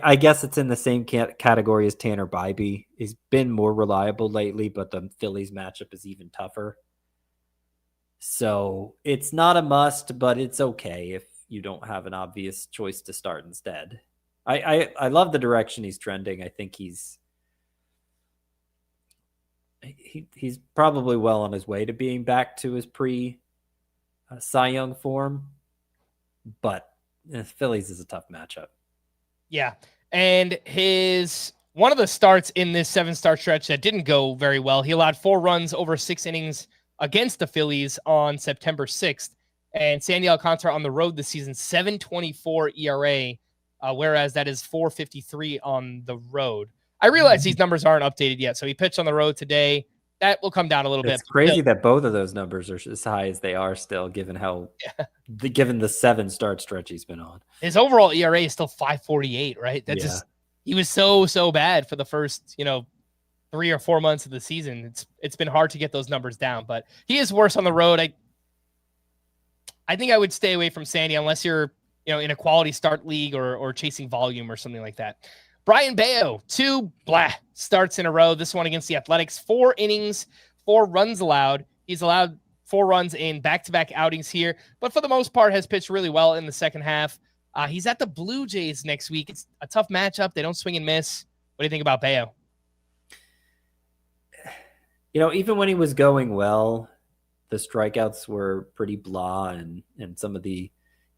I guess it's in the same category as Tanner Bybee. He's been more reliable lately, but the Phillies matchup is even tougher. So it's not a must, but it's okay if you don't have an obvious choice to start instead. I love the direction he's trending. I think he's probably well on his way to being back to his Cy Young form, but Phillies is a tough matchup. Yeah, and one of the starts in this 7-start stretch that didn't go very well, he allowed 4 runs over 6 innings against the Phillies on September 6th, and Sandy Alcantara on the road this season, 7.24 ERA, whereas that is 4.53 on the road. I realize these numbers aren't updated yet, so he pitched on the road today. That will come down a little bit. It's crazy that both of those numbers are as high as they are still, given given the 7-start stretch he's been on. His overall ERA is still 5.48, right? He was so bad for the first 3 or 4 months of the season. It's been hard to get those numbers down, but he is worse on the road. I think I would stay away from Sandy unless you're in a quality start league or chasing volume or something like that. Brian Bayo, 2 starts in a row. This one against the Athletics, 4 innings, 4 runs allowed. He's allowed 4 runs in back-to-back outings here, but for the most part has pitched really well in the second half. He's at the Blue Jays next week. It's a tough matchup. They don't swing and miss. What do you think about Bayo? Even when he was going well, the strikeouts were pretty blah, and some of the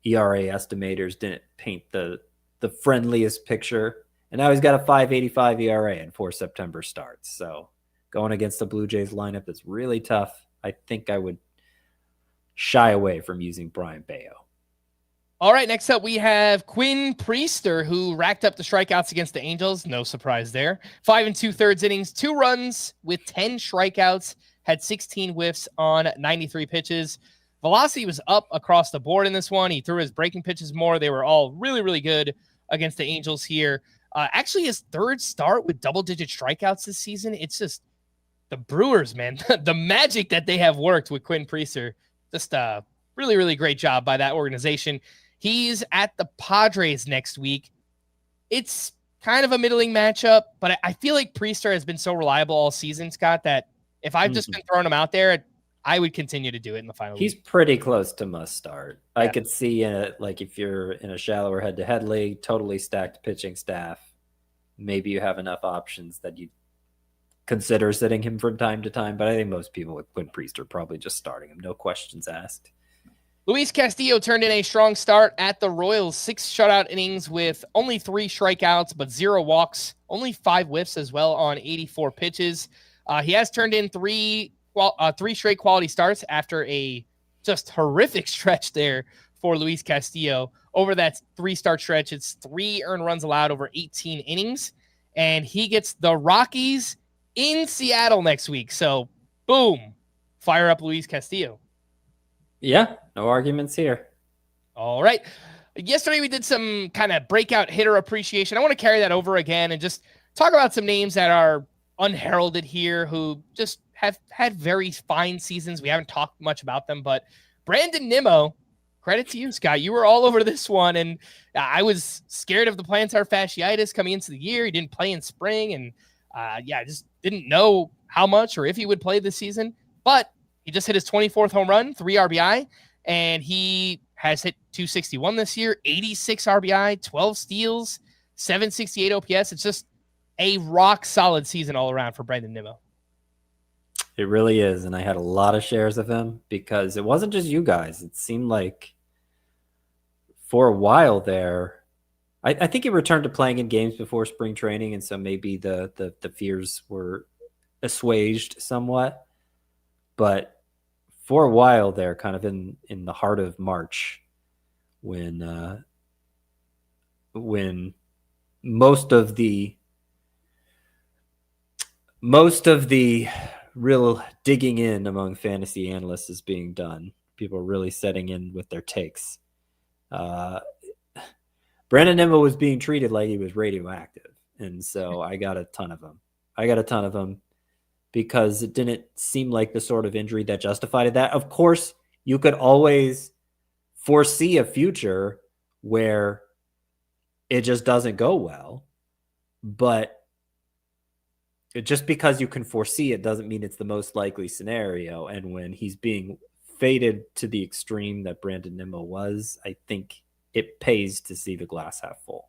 ERA estimators didn't paint the friendliest picture. And now he's got a 5.85 ERA in 4 September starts. So going against the Blue Jays lineup that's really tough, I think I would shy away from using Brian Bayo. All right, next up we have Quinn Priester, who racked up the strikeouts against the Angels. No surprise there. 5 2/3 innings, 2 runs with 10 strikeouts, had 16 whiffs on 93 pitches. Velocity was up across the board in this one. He threw his breaking pitches more. They were all really, really good against the Angels here. Actually, his 3rd start with double-digit strikeouts this season. It's just the Brewers, man. The magic that they have worked with Quinn Priester. Just a really, really great job by that organization. He's at the Padres next week. It's kind of a middling matchup, but I feel like Priester has been so reliable all season, Scott, that if I've just been throwing him out there, I would continue to do it in the final. He's pretty close to must start. Yeah. I could see if you're in a shallower head-to-head league, totally stacked pitching staff, maybe you have enough options that you consider sitting him from time to time. But I think most people with Quinn Priester probably just starting him. No questions asked. Luis Castillo turned in a strong start at the Royals. 6 shutout innings with only 3 strikeouts, but 0 walks, only 5 whiffs as well on 84 pitches. He has turned in 3 straight quality starts after a just horrific stretch there for Luis Castillo. Over that 3-start stretch, it's 3 earned runs allowed over 18 innings. And he gets the Rockies in Seattle next week. So, boom, fire up Luis Castillo. Yeah, no arguments here. All right. Yesterday we did some kind of breakout hitter appreciation. I want to carry that over again and just talk about some names that are unheralded here who just have had very fine seasons. We haven't talked much about them, but Brandon Nimmo, credit to you, Scott. You were all over this one, and I was scared of the plantar fasciitis coming into the year. He didn't play in spring, and I just didn't know how much or if he would play this season. But he just hit his 24th home run, 3 RBI, and he has hit 261 this year, 86 RBI, 12 steals, 768 OPS. It's just a rock-solid season all around for Brandon Nimmo. It really is, and I had a lot of shares of him because it wasn't just you guys. It seemed like for a while there, I think he returned to playing in games before spring training, and so maybe the fears were assuaged somewhat. But for a while there, kind of in the heart of March, when most of the real digging in among fantasy analysts is being done, people are really setting in with their takes. Brandon Nimmo was being treated like he was radioactive, and so I got a ton of them. Because it didn't seem like the sort of injury that justified that. Of course, you could always foresee a future where it just doesn't go well. But just because you can foresee it doesn't mean it's the most likely scenario. And when he's being faded to the extreme that Brandon Nimmo was, I think it pays to see the glass half full.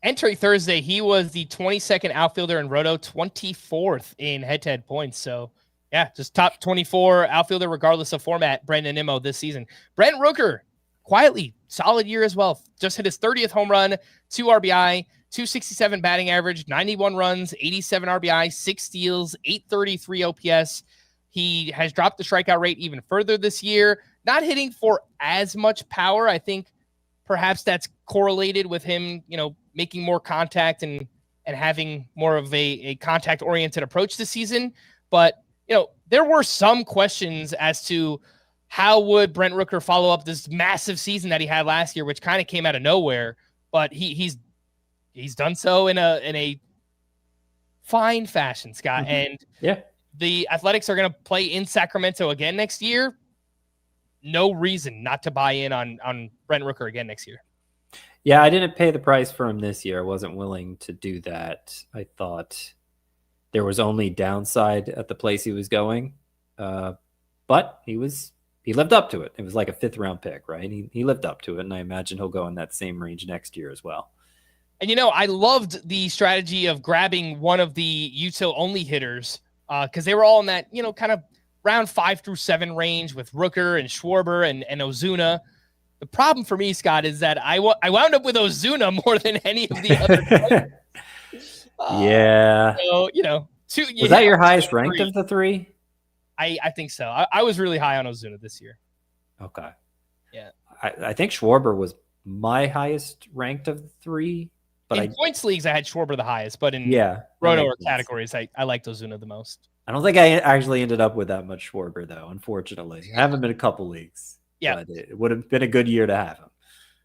Entering Thursday, he was the 22nd outfielder in Roto, 24th in head-to-head points. So, yeah, just top 24 outfielder regardless of format, Brandon Nimmo this season. Brent Rooker, quietly, solid year as well. Just hit his 30th home run, 2 RBI, 267 batting average, 91 runs, 87 RBI, 6 steals, 833 OPS. He has dropped the strikeout rate even further this year, not hitting for as much power. I think perhaps that's correlated with him, making more contact and having more of a contact-oriented approach this season. But, there were some questions as to how would Brent Rooker follow up this massive season that he had last year, which kind of came out of nowhere. But he's done so in a fine fashion, Scott. Mm-hmm. And yeah, the Athletics are going to play in Sacramento again next year. no reason not to buy in on Brent Rooker again next year. Yeah, I didn't pay the price for him this year. I wasn't willing to do that. I thought there was only downside at the place he was going, but he lived up to it. It was like a 5th round pick, right? He lived up to it, and I imagine he'll go in that same range next year as well. And, I loved the strategy of grabbing one of the util-only hitters because they were all in that, kind of round 5 through 7 range with Rooker and Schwarber and Ozuna. The problem for me, Scott, is that I wound up with Ozuna more than any of the other players. Yeah. So, was that your highest ranked of the 3? I think so. I was really high on Ozuna this year. Okay. Yeah. I think Schwarber was my highest ranked of the 3. But in points leagues, I had Schwarber the highest, but in roto or categories, I liked Ozuna the most. I don't think I actually ended up with that much Schwarber, though, unfortunately. I haven't been a couple leagues. Yeah. But it would have been a good year to have him.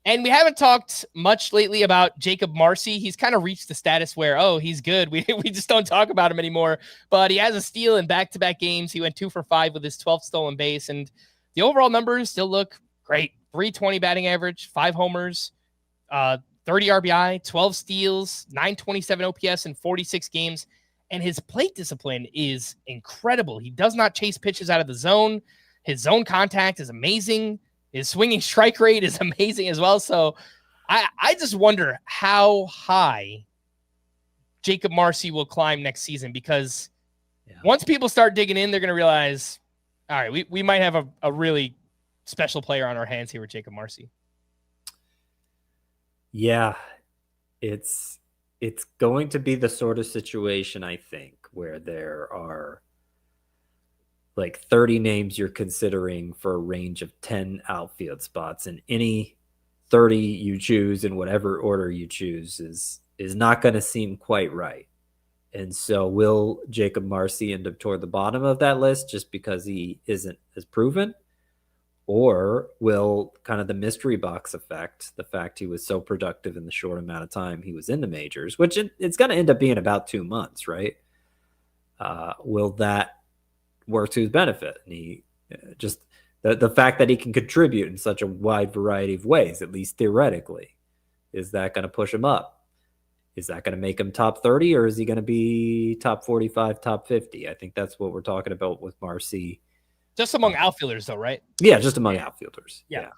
And we haven't talked much lately about Jacob Marcy. He's kind of reached the status where, he's good. We just don't talk about him anymore. But he has a steal in back-to-back games. He went 2 for 5 with his 12th stolen base. And the overall numbers still look great. 320 batting average, 5 homers, 30 RBI, 12 steals, 927 OPS in 46 games. And his plate discipline is incredible. He does not chase pitches out of the zone. His zone contact is amazing. His swinging strike rate is amazing as well. So I just wonder how high Jacob Marcy will climb next season, because once people start digging in, they're going to realize, all right, we might have a really special player on our hands here with Jacob Marcy. Yeah, it's going to be the sort of situation, I think, where there are like 30 names you're considering for a range of 10 outfield spots, and any 30 you choose in whatever order you choose is not going to seem quite right. And so will Jacob Marcy end up toward the bottom of that list just because he isn't as proven? Or will kind of the mystery box effect, the fact he was so productive in the short amount of time he was in the majors, which it's going to end up being about 2 months, right? Will that work to his benefit? And he just the fact that he can contribute in such a wide variety of ways, at least theoretically, is that going to push him up? Is that going to make him top 30, or is he going to be top 45, top 50? I think that's what we're talking about with Marcy. Just among outfielders, though, right? Yeah, just among outfielders. Yeah.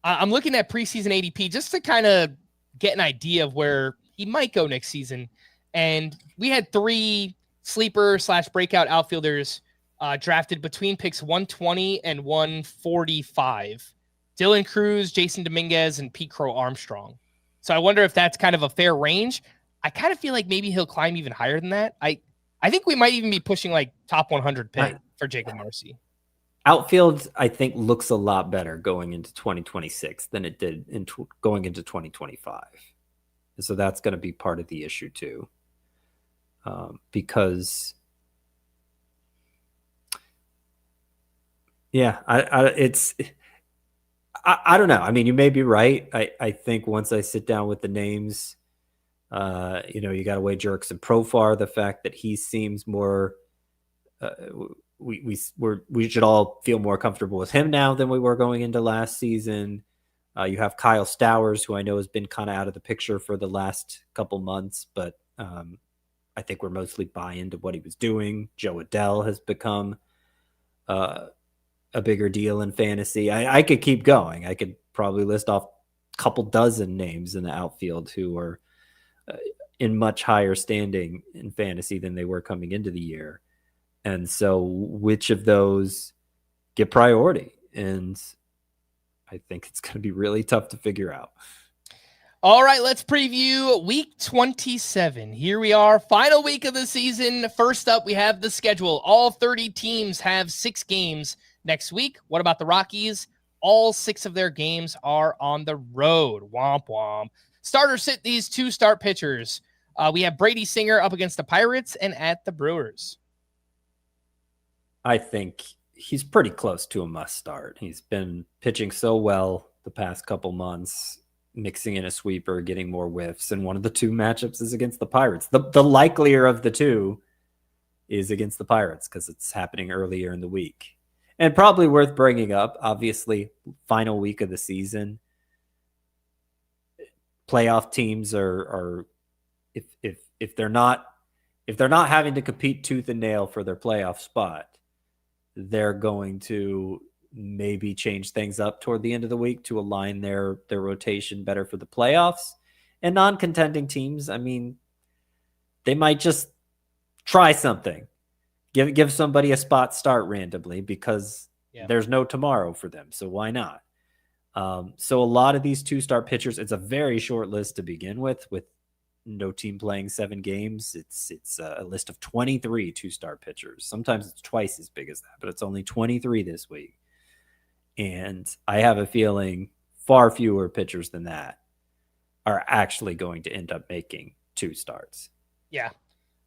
I'm looking at preseason ADP just to kind of get an idea of where he might go next season. And we had 3 sleeper/breakout outfielders drafted between picks 120 and 145. Dylan Cruz, Jason Dominguez, and Pete Crow Armstrong. So I wonder if that's kind of a fair range. I kind of feel like maybe he'll climb even higher than that. I think we might even be pushing like top 100 pick for Jacob Marcy. Outfield, I think, looks a lot better going into 2026 than it did going into 2025. And so that's going to be part of the issue too. Because I don't know. I mean, you may be right. I think once I sit down with the names, you got to weigh Jerks and Profar, the fact that he seems more, we should all feel more comfortable with him now than we were going into last season. You have Kyle Stowers, who I know has been kind of out of the picture for the last couple months, but I think we're mostly buy into what he was doing. Joe Adell has become a bigger deal in fantasy. I could keep going. I could probably list off a couple dozen names in the outfield who are in much higher standing in fantasy than they were coming into the year. And so which of those get priority? And I think it's going to be really tough to figure out. All right, let's preview week 27. Here we are, final week of the season. First up, we have the schedule. All 30 teams have 6 games next week. What about the Rockies? All 6 of their games are on the road. Womp womp. Starters sit these 2 start pitchers. We have Brady Singer up against the Pirates and at the Brewers. I think he's pretty close to a must start. He's been pitching so well the past couple months, mixing in a sweeper, getting more whiffs. And one of the 2 matchups is against the Pirates. The likelier of the 2 is against the Pirates because it's happening earlier in the week. And probably worth bringing up, obviously, final week of the season. Playoff teams are if they're not having to compete tooth and nail for their playoff spot, they're going to maybe change things up toward the end of the week to align their rotation better for the playoffs. And non-contending teams, I mean, they might just try something. Give somebody a spot start randomly because there's no tomorrow for them. So why not? So a lot of these 2-star pitchers, it's a very short list to begin with no team playing 7 games. It's a list of 23 2-star pitchers. Sometimes it's twice as big as that, but it's only 23 this week. And I have a feeling far fewer pitchers than that are actually going to end up making 2 starts. Yeah.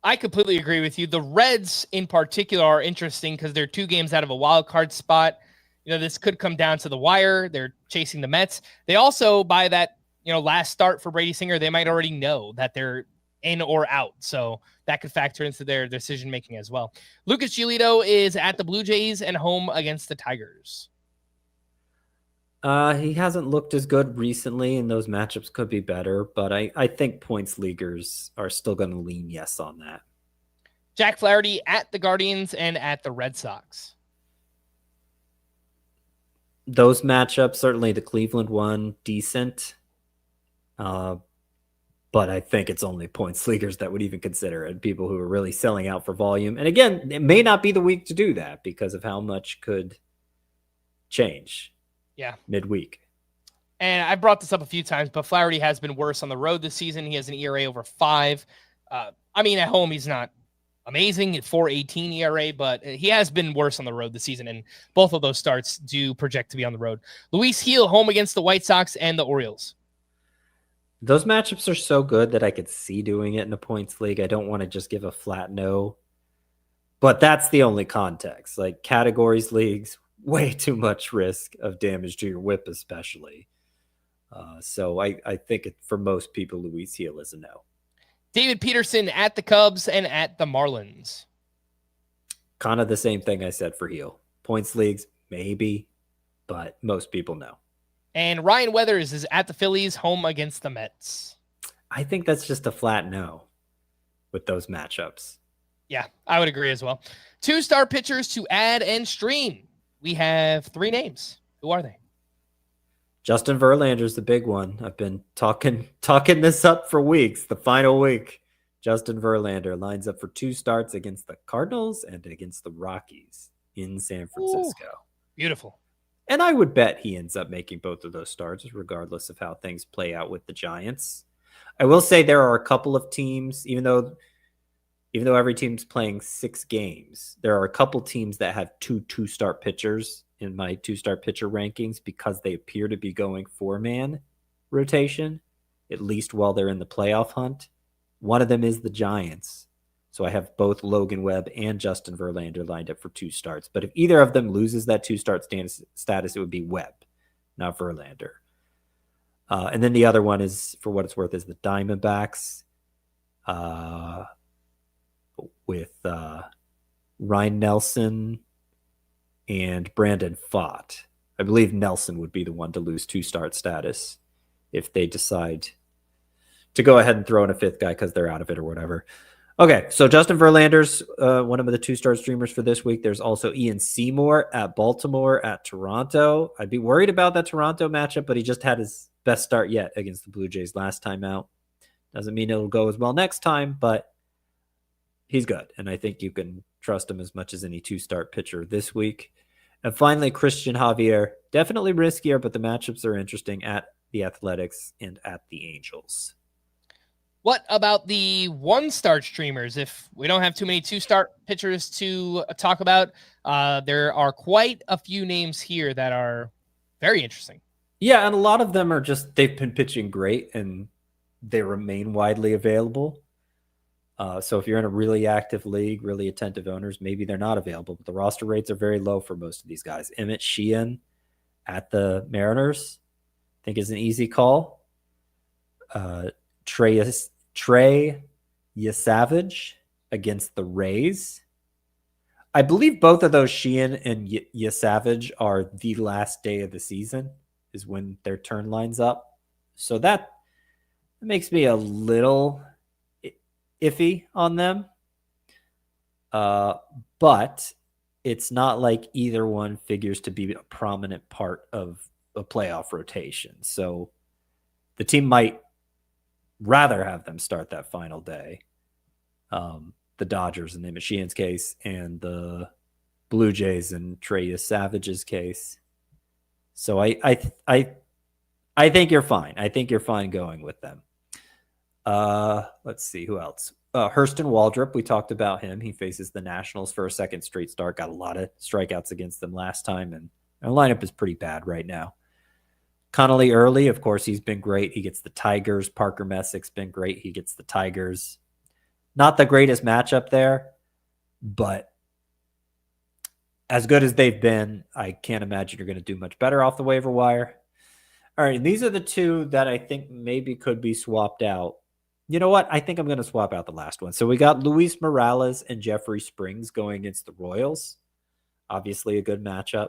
I completely agree with you. The Reds in particular are interesting because they're 2 games out of a wild card spot. This could come down to the wire. They're chasing the Mets. They also, by that, last start for Brady Singer, they might already know that they're in or out. So that could factor into their decision-making as well. Lucas Giolito is at the Blue Jays and home against the Tigers. He hasn't looked as good recently, and those matchups could be better, but I think points leaguers are still going to lean yes on that. Jack Flaherty at the Guardians and at the Red Sox. Those matchups, certainly the Cleveland one, decent. But I think it's only points leaguers that would even consider it, people who are really selling out for volume. And again, it may not be the week to do that because of how much could change. Yeah, midweek. And I brought this up a few times, but Flaherty has been worse on the road this season. He has an ERA over 5. At home, he's not amazing at 4.18 ERA, but he has been worse on the road this season, and both of those starts do project to be on the road. Luis Gil home against the White Sox and the Orioles. Those matchups are so good that I could see doing it in a points league. I don't want to just give a flat no, but that's the only context. Like categories leagues, way too much risk of damage to your whip, especially. So I think for most people, Luis Gil is a no. David Peterson at the Cubs and at the Marlins. Kind of the same thing I said for Gil. Points leagues, maybe, but most people no. And Ryan Weathers is at the Phillies, home against the Mets. I think that's just a flat no with those matchups. Yeah, I would agree as well. 2-star pitchers to add and stream. We have 3 names. Who are they? Justin Verlander's the big one. I've been talking this up for weeks. The final week, Justin Verlander lines up for 2 starts against the Cardinals and against the Rockies in San Francisco. Ooh, beautiful. And I would bet he ends up making both of those starts, regardless of how things play out with the Giants. I will say there are a couple of teams, even though every team's playing 6 games, there are a couple teams that have 2-star pitchers in my 2-star pitcher rankings because they appear to be going 4-man rotation, at least while they're in the playoff hunt. One of them is the Giants. So I have both Logan Webb and Justin Verlander lined up for 2 starts. But if either of them loses that 2-start status, it would be Webb, not Verlander. And then the other one is, for what it's worth, is the Diamondbacks with Ryan Nelson and Brandon Pfaadt. I believe Nelson would be the one to lose 2-start status if they decide to go ahead and throw in a 5th guy because they're out of it or whatever. Okay, so Justin Verlander's one of the 2-star streamers for this week. There's also Ian Seymour at Baltimore at Toronto. I'd be worried about that Toronto matchup, but he just had his best start yet against the Blue Jays last time out. Doesn't mean it'll go as well next time, but he's good. And I think you can trust him as much as any 2-start pitcher this week. And finally, Christian Javier, definitely riskier, but the matchups are interesting at the Athletics and at the Angels. What about the 1-star streamers? If we don't have too many 2-star pitchers to talk about, there are quite a few names here that are very interesting. Yeah, and a lot of them are just, they've been pitching great and they remain widely available. So if you're in a really active league, really attentive owners, maybe they're not available, but the roster rates are very low for most of these guys. Emmett Sheehan at the Mariners, I think is an easy call. Trey Yesavage against the Rays. I believe both of those, Sheehan and Yasavage, are the last day of the season is when their turn lines up. So that makes me a little iffy on them. But it's not like either one figures to be a prominent part of a playoff rotation. So the team might rather have them start that final day. The Dodgers in the Machine's case and the Blue Jays and Trey Savage's case. So I think you're fine. I think you're fine going with them. Let's see who else. Hurston Waldrop, we talked about him. He faces the Nationals for a second straight start. Got a lot of strikeouts against them last time, and our lineup is pretty bad right now. Connolly Early, of course, he's been great. He gets the Tigers. Parker Messick's been great. He gets the Tigers. Not the greatest matchup there, but as good as they've been, I can't imagine you're going to do much better off the waiver wire. All right, and these are the two that I think maybe could be swapped out. You know what? I think I'm going to swap out the last one. So we got Luis Morales and Jeffrey Springs going against the Royals. Obviously a good matchup.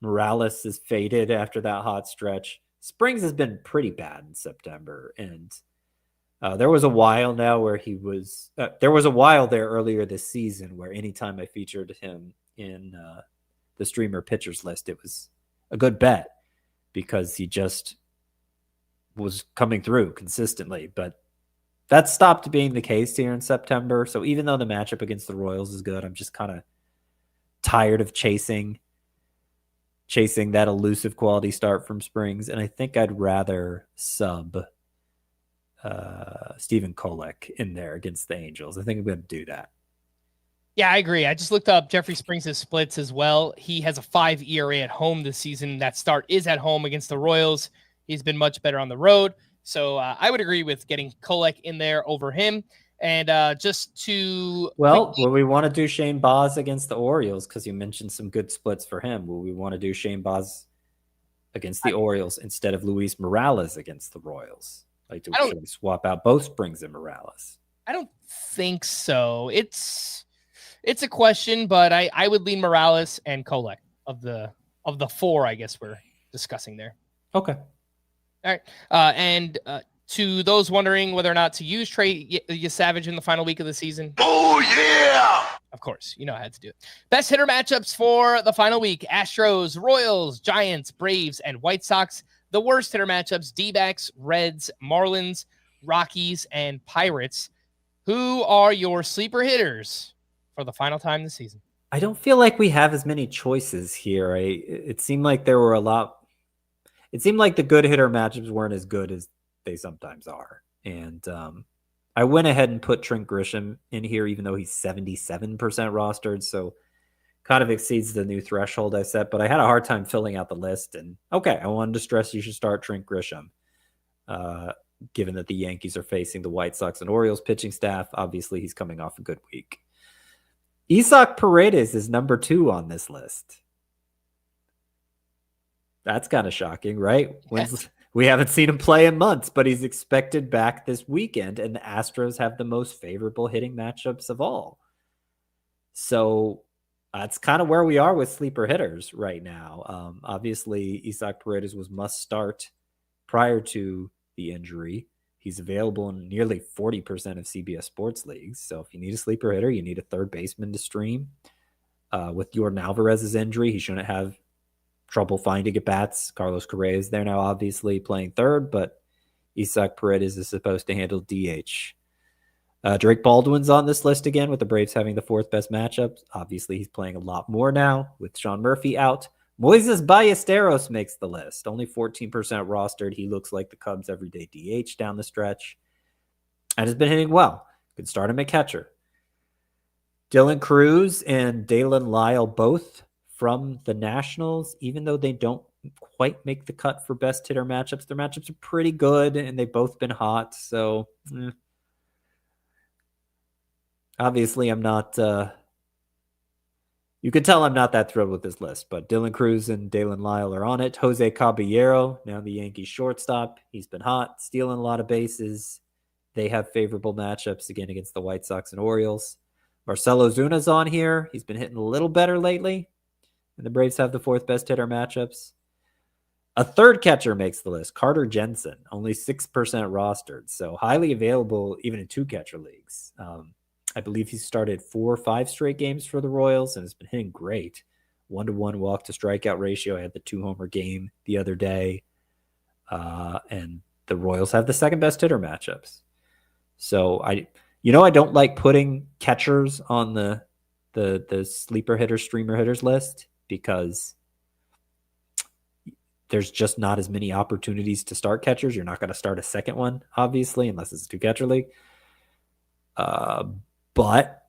Morales is faded after that hot stretch. Springs has been pretty bad in September, and there was a while now where he was there was a while there earlier this season where anytime I featured him in the streamer pitchers list, it was a good bet because he just was coming through consistently. But that stopped being the case here in September. So even though the matchup against the Royals is good, I'm just kind of tired of chasing that elusive quality start from Springs. And I think I'd rather sub Stephen Kolek in there against the Angels. I think I'm going to do that. Yeah, I agree. I just looked up Jeffrey Springs' splits as well. He has a 5 ERA at home this season. That start is at home against the Royals. He's been much better on the road. So I would agree with getting Kolek in there over him. And just to... Well, will we want to do Shane Baz against the Orioles? Because you mentioned some good splits for him. Will we want to do Shane Baz against the Orioles instead of Luis Morales against the Royals? Like, do we swap out both Springs and Morales? I don't think so. It's a question, but I would lean Morales and Kolek of the four, I guess we're discussing there. Okay. All right. And to those wondering whether or not to use Trey Savage in the final week of the season. Oh, yeah! Of course, you know how to do it. Best hitter matchups for the final week: Astros, Royals, Giants, Braves, and White Sox. The worst hitter matchups: D-backs, Reds, Marlins, Rockies, and Pirates. Who are your sleeper hitters for the final time this season? I don't feel like we have as many choices here. It seemed like there were a lot. It seemed like the good hitter matchups weren't as good as they sometimes are. And I went ahead and put Trent Grisham in here, even though he's 77% rostered. So kind of exceeds the new threshold I set. But I had a hard time filling out the list. And okay, I wanted to stress you should start Trent Grisham. Given that the Yankees are facing the White Sox and Orioles pitching staff. Obviously, he's coming off a good week. Isaac Paredes is number 2 on this list. That's kind of shocking, right? We haven't seen him play in months, but he's expected back this weekend, and the Astros have the most favorable hitting matchups of all. So that's kind of where we are with sleeper hitters right now. Obviously, Isaac Paredes was must start prior to the injury. He's available in nearly 40% of CBS Sports leagues. So if you need a sleeper hitter, you need a third baseman to stream. With Jordan Alvarez's injury, he shouldn't have trouble finding at bats. Carlos Correa is there now, obviously playing third, but Isaac Paredes is supposed to handle DH. Drake Baldwin's on this list again, with the Braves having the 4th best matchup. Obviously, he's playing a lot more now with Sean Murphy out. Moises Ballesteros makes the list, only 14% rostered. He looks like the Cubs' everyday DH down the stretch and has been hitting well. Could start him at catcher. Dylan Cruz and Dalen Lyle, both from the Nationals, even though they don't quite make the cut for best hitter matchups, their matchups are pretty good and they've both been hot. So obviously I'm not, you can tell I'm not that thrilled with this list, but Dylan Cruz and Dalen Lyle are on it. Jose Caballero, now the Yankees shortstop. He's been hot, stealing a lot of bases. They have favorable matchups again against the White Sox and Orioles. Marcelo Zuna's on here. He's been hitting a little better lately. And the Braves have the 4th best hitter matchups. A third catcher makes the list, Carter Jensen, only 6% rostered. So highly available even in 2-catcher leagues. I believe he started 4 or 5 straight games for the Royals and has been hitting great. 1-to-1 walk to strikeout ratio. I had the 2-homer game the other day. And the Royals have the 2nd best hitter matchups. So I don't like putting catchers on the sleeper hitters, streamer hitters list because there's just not as many opportunities to start catchers. You're not going to start a second one, obviously, unless it's a 2-catcher league. But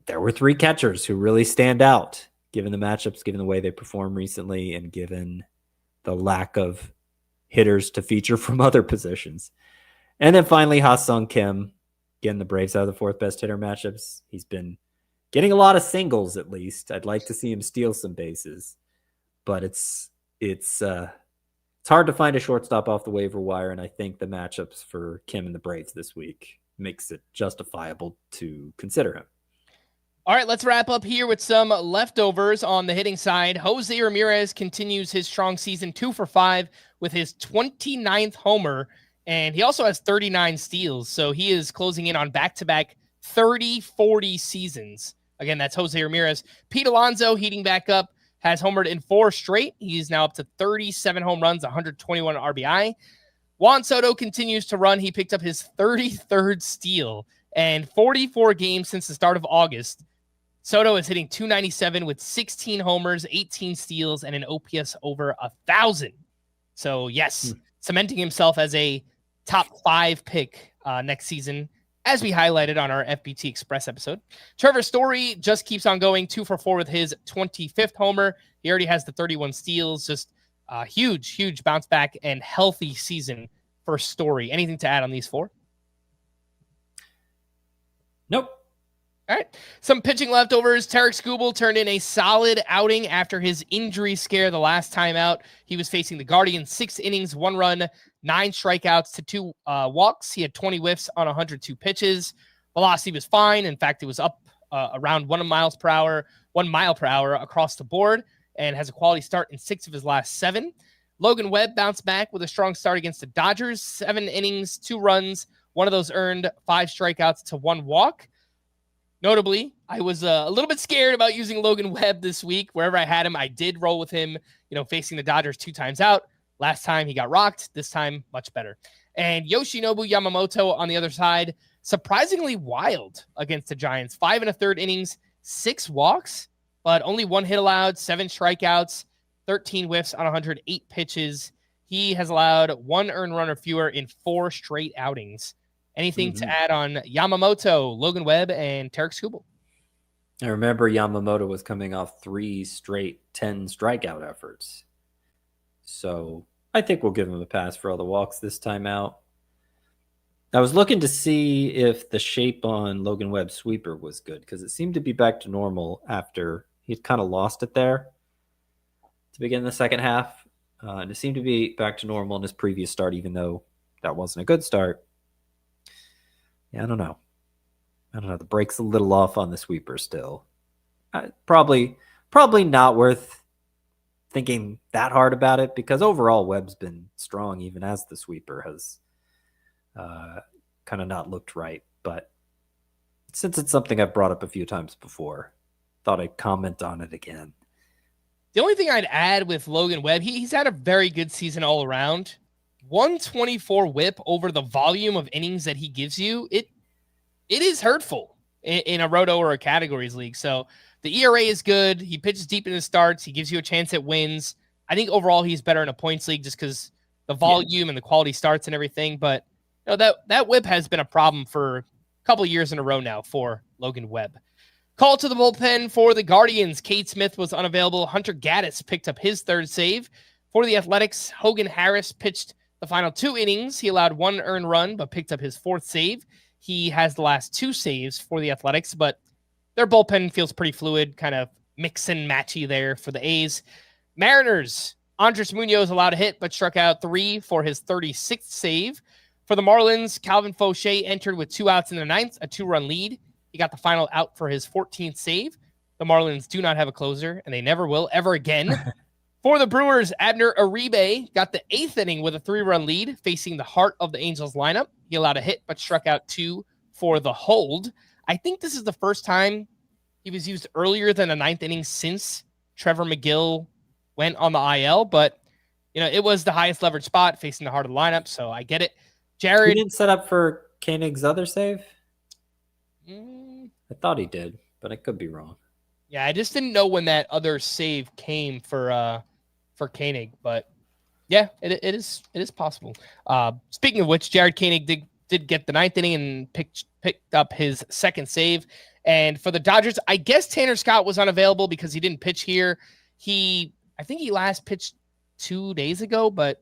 there were 3 catchers who really stand out, given the matchups, given the way they performed recently, and given the lack of hitters to feature from other positions. And then finally, Ha-Sung Kim. Again, the Braves have the 4th best hitter matchups. He's been getting a lot of singles, at least. I'd like to see him steal some bases. But it's hard to find a shortstop off the waiver wire, and I think the matchups for Kim and the Braves this week makes it justifiable to consider him. All right, let's wrap up here with some leftovers on the hitting side. Jose Ramirez continues his strong season, 2 for 5 with his 29th homer, and he also has 39 steals. So he is closing in on back-to-back 30-40 seasons. Again, that's Jose Ramirez. Pete Alonso heating back up, has homered in 4 straight. He's now up to 37 home runs, 121 RBI. Juan Soto continues to run. He picked up his 33rd steal, and 44 games since the start of August. Soto is hitting .297 with 16 homers, 18 steals, and an OPS over 1,000. So, yes, cementing himself as a top 5 pick next season, as we highlighted on our FBT Express episode. Trevor Story just keeps on going, 2 for 4 with his 25th homer. He already has the 31 steals. Just a huge bounce back and healthy season for Story. Anything to add on these 4? Nope. All right. Some pitching leftovers. Tarek Skubal turned in a solid outing after his injury scare the last time out. He was facing the Guardians, 6 innings, 1 run, 9 strikeouts to 2 walks. He had 20 whiffs on 102 pitches. Velocity was fine. In fact, it was up around 1 mile per hour across the board, and has a quality start in 6 of his last 7. Logan Webb bounced back with a strong start against the Dodgers, 7 innings, 2 runs. 1 of those earned 5 strikeouts to 1 walk. Notably, I was a little bit scared about using Logan Webb this week. Wherever I had him, I did roll with him, facing the Dodgers 2 times out. Last time he got rocked. This time, much better. And Yoshinobu Yamamoto on the other side, surprisingly wild against the Giants. 5 1/3 innings, 6 walks, but only 1 hit allowed, 7 strikeouts, 13 whiffs on 108 pitches. He has allowed 1 earned run or fewer in 4 straight outings. Anything to add on Yamamoto, Logan Webb, and Tarek Skubal? I remember Yamamoto was coming off 3 straight 10 strikeout efforts. So I think we'll give him a pass for all the walks this time out. I was looking to see if the shape on Logan Webb's sweeper was good, because it seemed to be back to normal after he had kind of lost it there to begin the second half. And it seemed to be back to normal in his previous start, even though that wasn't a good start. Yeah, I don't know. The break's a little off on the sweeper still. Probably not worth thinking that hard about it, because overall Webb's been strong even as the sweeper has kind of not looked right. But since it's something I've brought up a few times before, thought I'd comment on it again. The only thing I'd add with Logan Webb, he's had a very good season all around. 124 whip over the volume of innings that he gives you, it is hurtful in a roto or a categories league. So the ERA is good. He pitches deep in his starts. He gives you a chance at wins. I think overall he's better in a points league just because the volume and the quality starts and everything. But that whip has been a problem for a couple of years in a row now for Logan Webb. Call to the bullpen for the Guardians. Cade Smith was unavailable. Hunter Gaddis picked up his 3rd save. For the Athletics, Hogan Harris pitched the final 2 innings. He allowed 1 earned run, but picked up his 4th save. He has the last 2 saves for the Athletics, but their bullpen feels pretty fluid, kind of mix and matchy there for the A's. Mariners, Andres Munoz allowed a hit, but struck out 3 for his 36th save. For the Marlins, Calvin Fauché entered with 2 outs in the 9th, a 2-run lead. He got the final out for his 14th save. The Marlins do not have a closer, and they never will ever again. For the Brewers, Abner Uribe got the 8th inning with a 3-run lead facing the heart of the Angels lineup. He allowed a hit, but struck out 2 for the hold. I think this is the first time he was used earlier than the 9th inning since Trevor McGill went on the IL, but it was the highest leverage spot facing the heart of the lineup, so I get it. Jared, He didn't set up for Koenig's other save? I thought he did, but I could be wrong. Yeah, I just didn't know when that other save came for Koenig, but yeah, it is possible. Speaking of which, Jared Koenig did get the 9th inning and picked up his 2nd save. And for the Dodgers, I guess Tanner Scott was unavailable because he didn't pitch here. I think he last pitched 2 days ago, but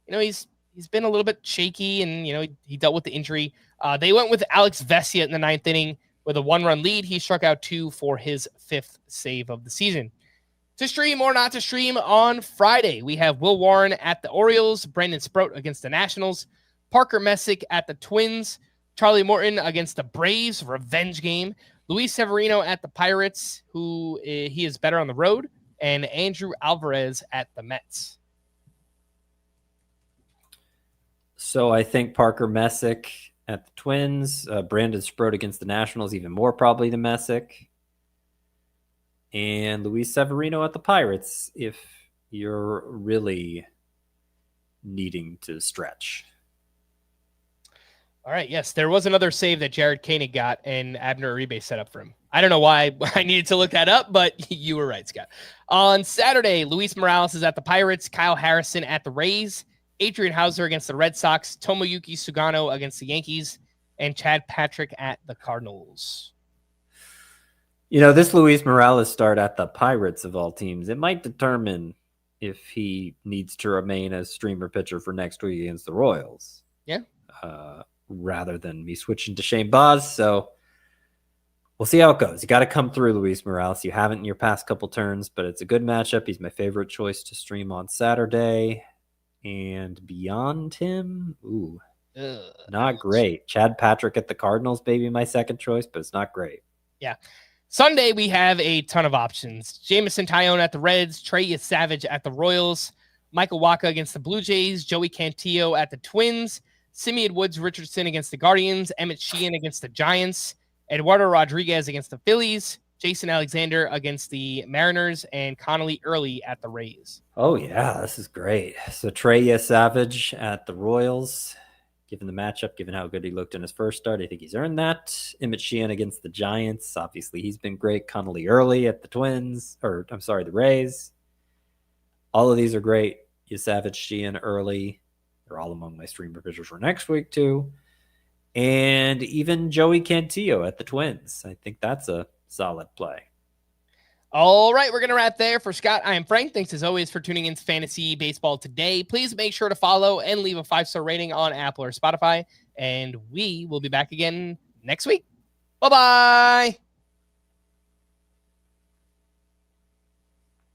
he's been a little bit shaky, and he dealt with the injury. They went with Alex Vesia in the 9th inning with a 1-run lead. He struck out 2 for his 5th save of the season. To stream or not to stream on Friday, we have Will Warren at the Orioles, Brandon Sproat against the Nationals, Parker Messick at the Twins, Charlie Morton against the Braves, revenge game, Luis Severino at the Pirates, who he is better on the road, and Andrew Alvarez at the Mets. So I think Parker Messick at the Twins, Brandon Sproat against the Nationals, even more probably than Messick, and Luis Severino at the Pirates if you're really needing to stretch. All right, yes, there was another save that Jared Koenig got, and Abner Uribe set up for him. I don't know why I needed to look that up, but you were right, Scott. On Saturday, Luis Morales is at the Pirates, Kyle Harrison at the Rays, Adrian Hauser against the Red Sox, Tomoyuki Sugano against the Yankees, and Chad Patrick at the Cardinals. This Luis Morales start at the Pirates of all teams, it might determine if he needs to remain as streamer pitcher for next week against the Royals. Yeah. Rather than me switching to Shane Baz. So we'll see how it goes. You got to come through, Luis Morales. You haven't in your past couple turns, but it's a good matchup. He's my favorite choice to stream on Saturday. And beyond him, not great. Chad Patrick at the Cardinals, maybe my second choice, but it's not great. Yeah. Sunday, we have a ton of options. Jamison Tyone at the Reds, Trey Savage at the Royals, Michael Wacha against the Blue Jays, Joey Cantillo at the Twins, Simeon Woods Richardson against the Guardians, Emmett Sheehan against the Giants, Eduardo Rodriguez against the Phillies, Jason Alexander against the Mariners, and Connolly Early at the Rays. Oh, yeah, this is great. So Trey Savage at the Royals, given the matchup, given how good he looked in his first start, I think he's earned that. Emmett Sheehan against the Giants, obviously he's been great. Connolly Early at the Rays. All of these are great. Savage, Sheehan, Early. They're all among my streamer pitchers for next week, too. And even Joey Cantillo at the Twins. I think that's a solid play. All right, we're going to wrap there. For Scott, I am Frank. Thanks, as always, for tuning in to Fantasy Baseball today. Please make sure to follow and leave a 5-star rating on Apple or Spotify. And we will be back again next week. Bye-bye.